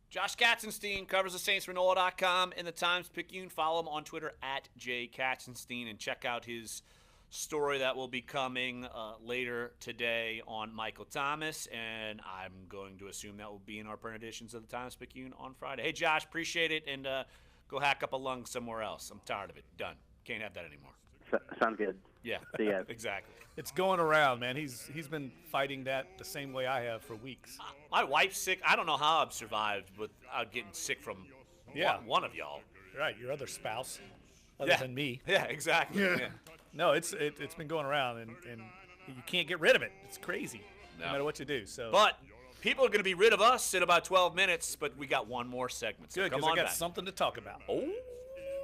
Josh Katzenstein covers the Saints for NOLA.com and the Times-Picayune. Follow him on Twitter at @JKatzenstein and check out his story that will be coming later today on Michael Thomas. And I'm going to assume that will be in our print editions of the Times-Picayune on Friday. Hey, Josh, appreciate it, and go hack up a lung somewhere else. I'm tired of it. Done. Can't have that anymore. Sounds good. Yeah, see ya. Exactly. It's going around, man. He's been fighting that the same way I have for weeks. My wife's sick. I don't know how I've survived without getting sick from one of y'all. Right, your other spouse, other than me. Yeah, exactly. Yeah. No, it's been going around, and you can't get rid of it. It's crazy, no matter what you do. So, but people are going to be rid of us in about 12 minutes, but we got one more segment. So good, because I got something to talk about. Oh,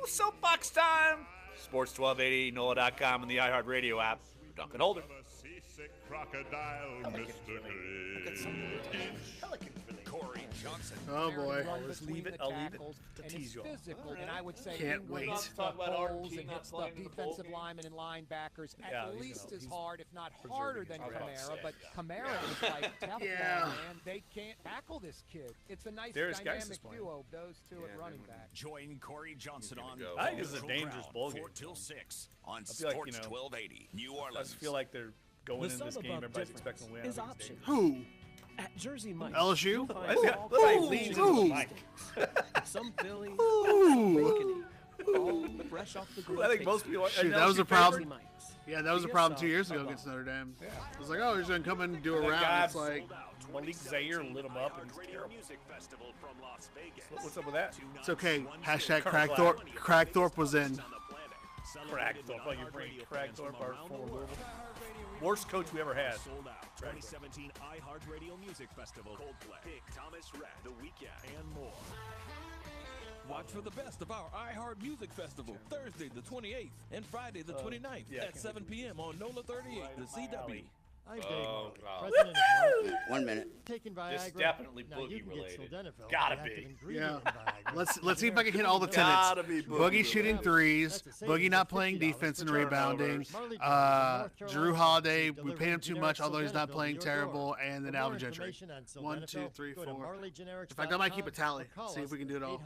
soapbox time. Sports 1280, NOLA.com, and the iHeartRadio app. Dunc and Holder. Corey Johnson. Oh boy. I'll leave it to tease you all. Physical, and I would say can't wait. Holes and hits the defensive linemen and linebackers at least as hard, if not harder than Kamara. But Kamara is like Teflon, man. They can't tackle this kid. It's a nice dynamic duo, those two at running back. Join Corey Johnson on. I think this is a dangerous bowl game. 4 till 6 on Sports 1280 New Orleans. I just feel like they're going into this game. Everybody's expecting to win. Is option. Who? At Jersey Mike's. LSU? Some Philly. Ooh. All fresh off the grill. I think most people. Shoot, that was a problem. Yeah, that was a problem 2 years ago against Notre Dame. Yeah. It was like, oh, he's going to come in and do a round. It's like Malik Zaire lit him up. And what's up with that? It's okay. Hashtag Crackthorpe was in. Crackthorpe. Oh, you're bringing Crackthorpe, our former Louisville. Worst coach we ever had. 2017 iHeartRadio Music Festival. Coldplay, Big Thomas Rhett, The Weeknd, and more. Watch for the best of our iHeart Music Festival, Thursday the 28th and Friday the 29th at 7 p.m. on NOLA 38, the CW. I'm Dave Marley, president of Marley. 1 minute. Taking Viagra. This is definitely now you boogie can get related. sildenafil, Gotta the be. active ingredient in Viagra. Let's see if I can hit all the tenets. Boogie shooting threes, Boogie not playing defense and rebounding, Drew Holiday, we paid him too much, although he's not playing terrible, and then Alvin Gentry. 1, 2, 3, 4. In fact, I might keep a tally. See if we can do it all.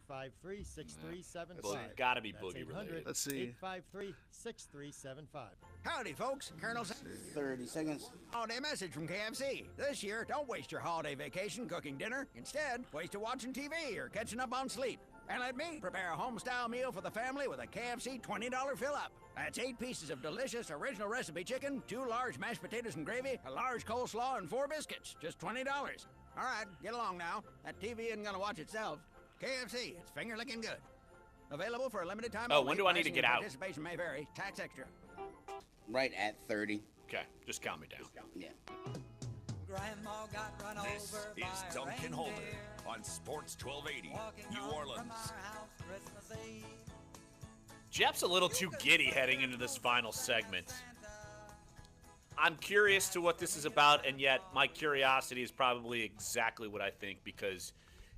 800-853-6375. Gotta be boogie related. Let's see. 853-6375. Howdy, folks. Colonel 30 30 seconds. Holiday message from KFC. This year, don't waste your holiday vacation cooking dinner. Instead, waste it watching TV or catching up on sleep. And let me prepare a home-style meal for the family with a KFC $20 fill-up. That's 8 pieces of delicious original recipe chicken, 2 large mashed potatoes and gravy, a large coleslaw, and 4 biscuits. Just $20. All right, get along now. That TV isn't gonna watch itself. KFC, it's finger-licking good. Available for a limited time. Oh, when do I need to get out? Participation may vary. Tax extra. Right at 30. Okay, just count me down. Yeah. Grandma got run This over is by a Dunc and Holder reindeer. on Sports 1280, New Orleans. Jeff's a little too giddy heading into this final segment. I'm curious to what this is about, and yet my curiosity is probably exactly what I think, because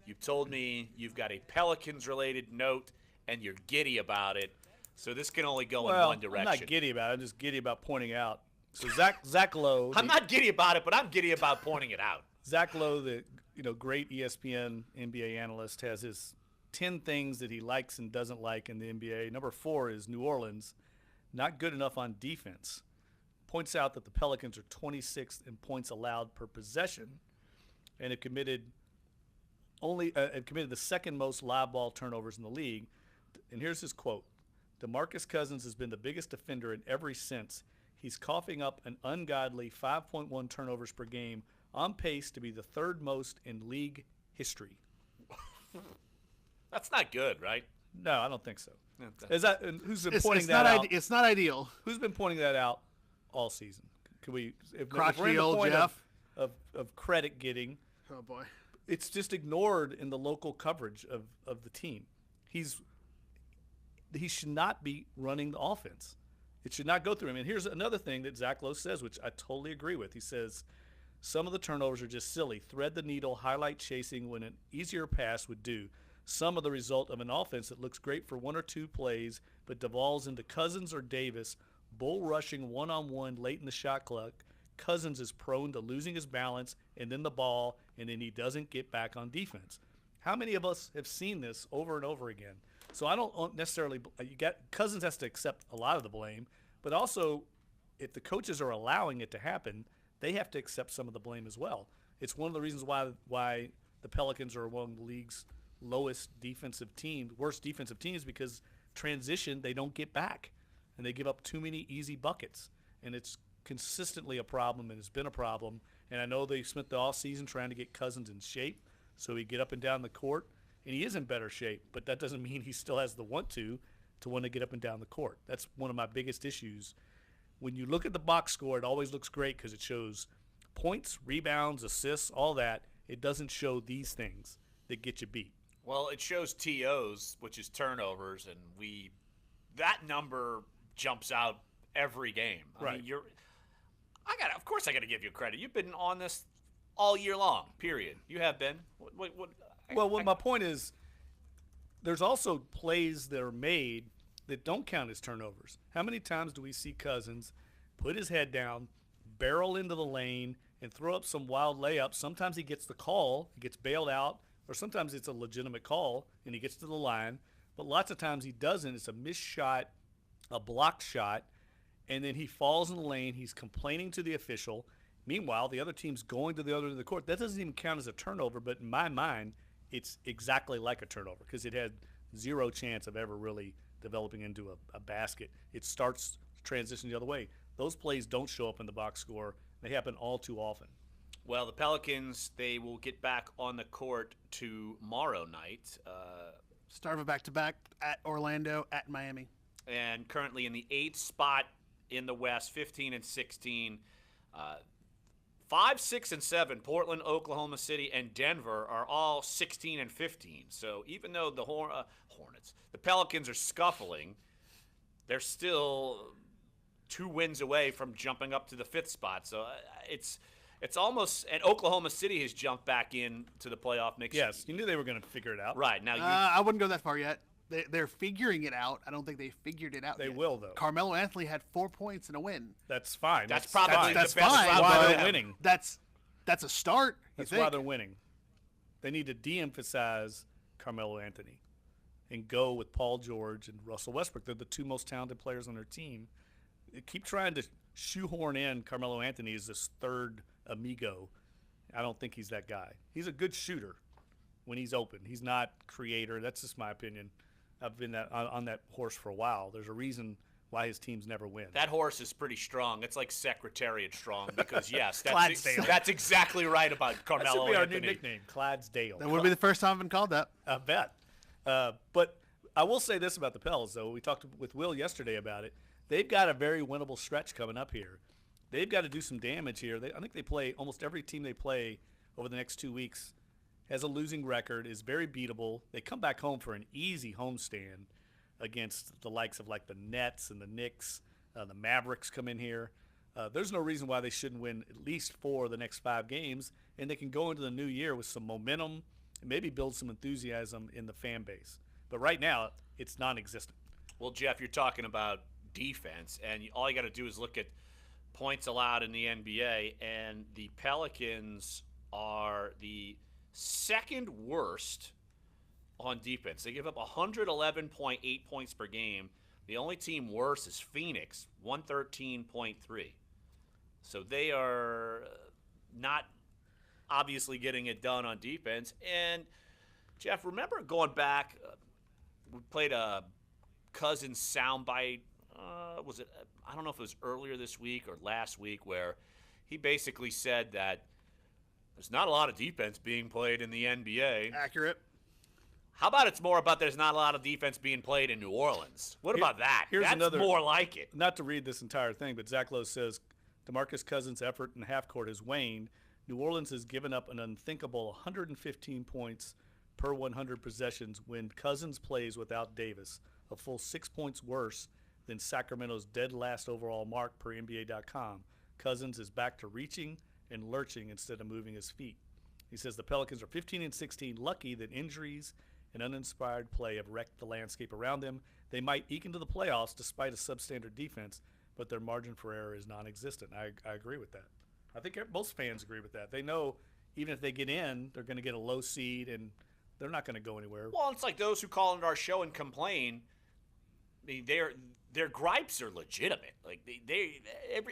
you told me you've got a Pelicans-related note, and you're giddy about it. So this can only go in one direction. I'm not giddy about it. I'm just giddy about pointing out. So Zach Lowe. I'm not giddy about it, but I'm giddy about pointing it out. Zach Lowe, the great ESPN NBA analyst, has his 10 things that he likes and doesn't like in the NBA. Number 4 is New Orleans, not good enough on defense. Points out that the Pelicans are 26th in points allowed per possession, and have committed the second most live ball turnovers in the league. And here's his quote: "DeMarcus Cousins has been the biggest defender in every sense. He's coughing up an ungodly 5.1 turnovers per game, on pace to be the 3rd most in league history." That's not good, right? No, I don't think so. Is that who's been pointing that out? It's not ideal. Who's been pointing that out all season? Can we? If Crotch we're in the heel, point Jeff. of credit getting, Oh boy. it's just ignored in the local coverage of the team. He should not be running the offense. It should not go through him. And here's another thing that Zach Lowe says, which I totally agree with. He says, some of the turnovers are just silly. Thread the needle, highlight chasing when an easier pass would do. Some of the result of an offense that looks great for 1 or 2 plays, but devolves into Cousins or Davis, bull rushing one-on-one late in the shot clock. Cousins is prone to losing his balance and then the ball, and then he doesn't get back on defense. How many of us have seen this over and over again? So I don't necessarily – Cousins has to accept a lot of the blame, but also if the coaches are allowing it to happen, they have to accept some of the blame as well. It's one of the reasons why the Pelicans are among the league's worst defensive teams, because transition, they don't get back, and they give up too many easy buckets. And it's consistently a problem, and it's been a problem. And I know they spent the offseason trying to get Cousins in shape so he get up and down the court, and he is in better shape, but that doesn't mean he still has the want to get up and down the court. That's one of my biggest issues. When you look at the box score, it always looks great because it shows points, rebounds, assists, all that. It doesn't show these things that get you beat. Well, it shows TOs, which is turnovers, and that number jumps out every game. I mean, of course I got to give you credit. You've been on this all year long, period. You have been. My point is, there's also plays that are made that don't count as turnovers. How many times do we see Cousins put his head down, barrel into the lane, and throw up some wild layup? Sometimes he gets the call, he gets bailed out, or sometimes it's a legitimate call and he gets to the line. But lots of times he doesn't. It's a missed shot, a blocked shot, and then he falls in the lane. He's complaining to the official. Meanwhile, the other team's going to the other end of the court. That doesn't even count as a turnover, but in my mind, it's exactly like a turnover because it had zero chance of ever really developing into a basket. It starts transition the other way. Those plays don't show up in the box score. They happen all too often. Well, the Pelicans, they will get back on the court tomorrow night. Start of a back-to-back at Orlando, at Miami. And currently in the 8th spot in the West, 15 and 16. 5, 6, and 7, Portland, Oklahoma City, and Denver are all 16 and 15. So even though the the Pelicans are scuffling, they're still 2 wins away from jumping up to the 5th spot. So it's almost, and Oklahoma City has jumped back into the playoff mix. Yes, you knew they were going to figure it out. Right. Now, I wouldn't go that far yet. They're figuring it out. I don't think they figured it out They yet. will, though. Carmelo Anthony had 4 points in a win. That's fine. That's probably that's the best fine. route why for they're them. winning. That's a start. That's why they're winning. They need to de-emphasize Carmelo Anthony and go with Paul George and Russell Westbrook. They're the 2 most talented players on their team. Keep trying to shoehorn in Carmelo Anthony as this third amigo. I don't think he's that guy. He's a good shooter when he's open. He's not creator. That's just my opinion. I've been on that horse for a while. There's a reason why his teams never win. That horse is pretty strong. It's like Secretariat strong because, yes, that's exactly right about Carmelo That should be our Anthony. new nickname, Clydesdale. That would be the first time I've been called that. I bet. But I will say this about the Pels, though. We talked with Will yesterday about it. They've got a very winnable stretch coming up here. They've got to do some damage here. I think they play almost every team they play over the next 2 weeks has a losing record, is very beatable. They come back home for an easy homestand against the likes of like the Nets and the Knicks. The Mavericks come in here. There's no reason why they shouldn't win at least 4 of the next 5 games, and they can go into the new year with some momentum and maybe build some enthusiasm in the fan base. But right now, it's non-existent. Well, Jeff, you're talking about defense, and all you got to do is look at points allowed in the NBA, and the Pelicans are the second worst on defense. They give up 111.8 points per game. The only team worse is Phoenix, 113.3. So they are not obviously getting it done on defense. And, Jeff, remember going back, we played a Cousins soundbite. Was it? I don't know if it was earlier this week or last week, where he basically said that there's not a lot of defense being played in the NBA. Accurate. How about it's more about there's not a lot of defense being played in New Orleans? What about that? That's more like it. Not to read this entire thing, but Zach Lowe says DeMarcus Cousins' effort in half court has waned. New Orleans has given up an unthinkable 115 points per 100 possessions when Cousins plays without Davis, a full 6 points worse than Sacramento's dead last overall mark per NBA.com. Cousins is back to reaching and lurching instead of moving his feet. He says the Pelicans are 15-16, lucky that injuries and uninspired play have wrecked the landscape around them. They might eke into the playoffs despite a substandard defense, but their margin for error is non-existent. I agree with that. I think most fans agree with that. They know even if they get in, they're going to get a low seed and they're not going to go anywhere. Well, it's like those who call into our show and complain. I mean, their gripes are legitimate. Like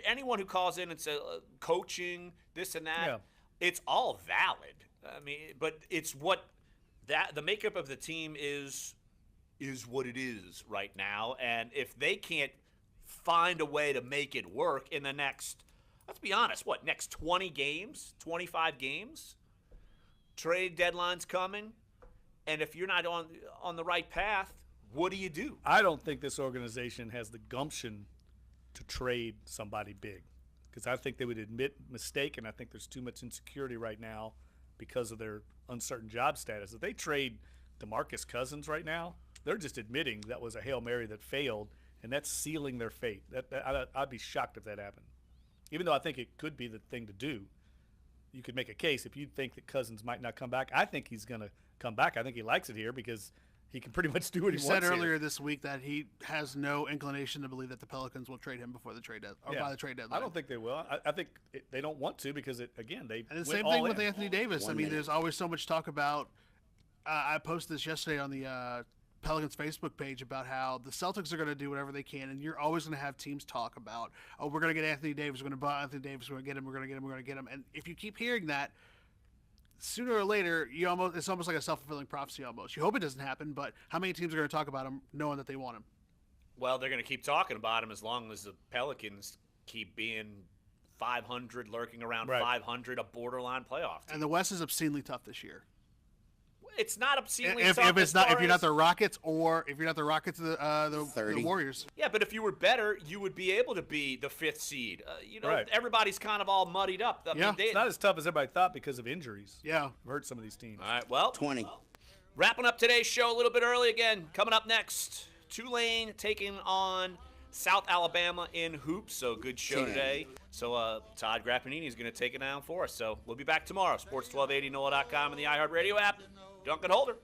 anyone who calls in and says coaching this and that, it's all valid. I mean, but it's what the makeup of the team is what it is right now. And if they can't find a way to make it work in the next, let's be honest, next 20 games, 25 games, trade deadline's coming, and if you're not on the right path, what do you do? I don't think this organization has the gumption to trade somebody big because I think they would admit mistake, and I think there's too much insecurity right now because of their uncertain job status. If they trade DeMarcus Cousins right now, they're just admitting that was a Hail Mary that failed, and that's sealing their fate. I'd be shocked if that happened. Even though I think it could be the thing to do. You could make a case if you think that Cousins might not come back. I think he's going to come back. I think he likes it here because he can pretty much do what he wants. You said earlier this week that he has no inclination to believe that the Pelicans will trade him before the trade deadline, or by the trade deadline. I don't think they will. I think they don't want to because they and the went same all thing with in. Anthony Davis. There's always so much talk about. I posted this yesterday on the Pelicans Facebook page about how the Celtics are going to do whatever they can, and you're always going to have teams talk about, oh, we're going to get Anthony Davis, we're going to buy Anthony Davis, we're going to get him, we're going to get him, we're going to get him. And if you keep hearing that, sooner or later, it's almost like a self-fulfilling prophecy almost. You hope it doesn't happen, but how many teams are going to talk about him knowing that they want him? Well, they're going to keep talking about him as long as the Pelicans keep being 500, lurking around 500, a borderline playoff team. And the West is obscenely tough this year. It's not obscenely if tough. If you're not the Rockets, or if you're not the Rockets, the Warriors. Yeah, but if you were better, you would be able to be the 5th seed. Everybody's kind of all muddied up. I mean, it's not as tough as everybody thought because of injuries. Yeah, hurt some of these teams. All right, well, 20. Wrapping up today's show a little bit early again. Coming up next, Tulane taking on South Alabama in hoops. So good show today. So Todd Grappanini is going to take it down for us. So we'll be back tomorrow. Sports 1280, NOLA.com, and the iHeartRadio app. Dunc and Holder.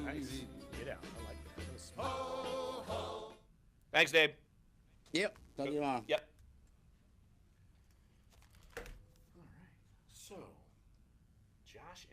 Nice. Get out. I like that. Thanks, Dave. Yep. Talk to you tomorrow. Yep. All right. So, Josh and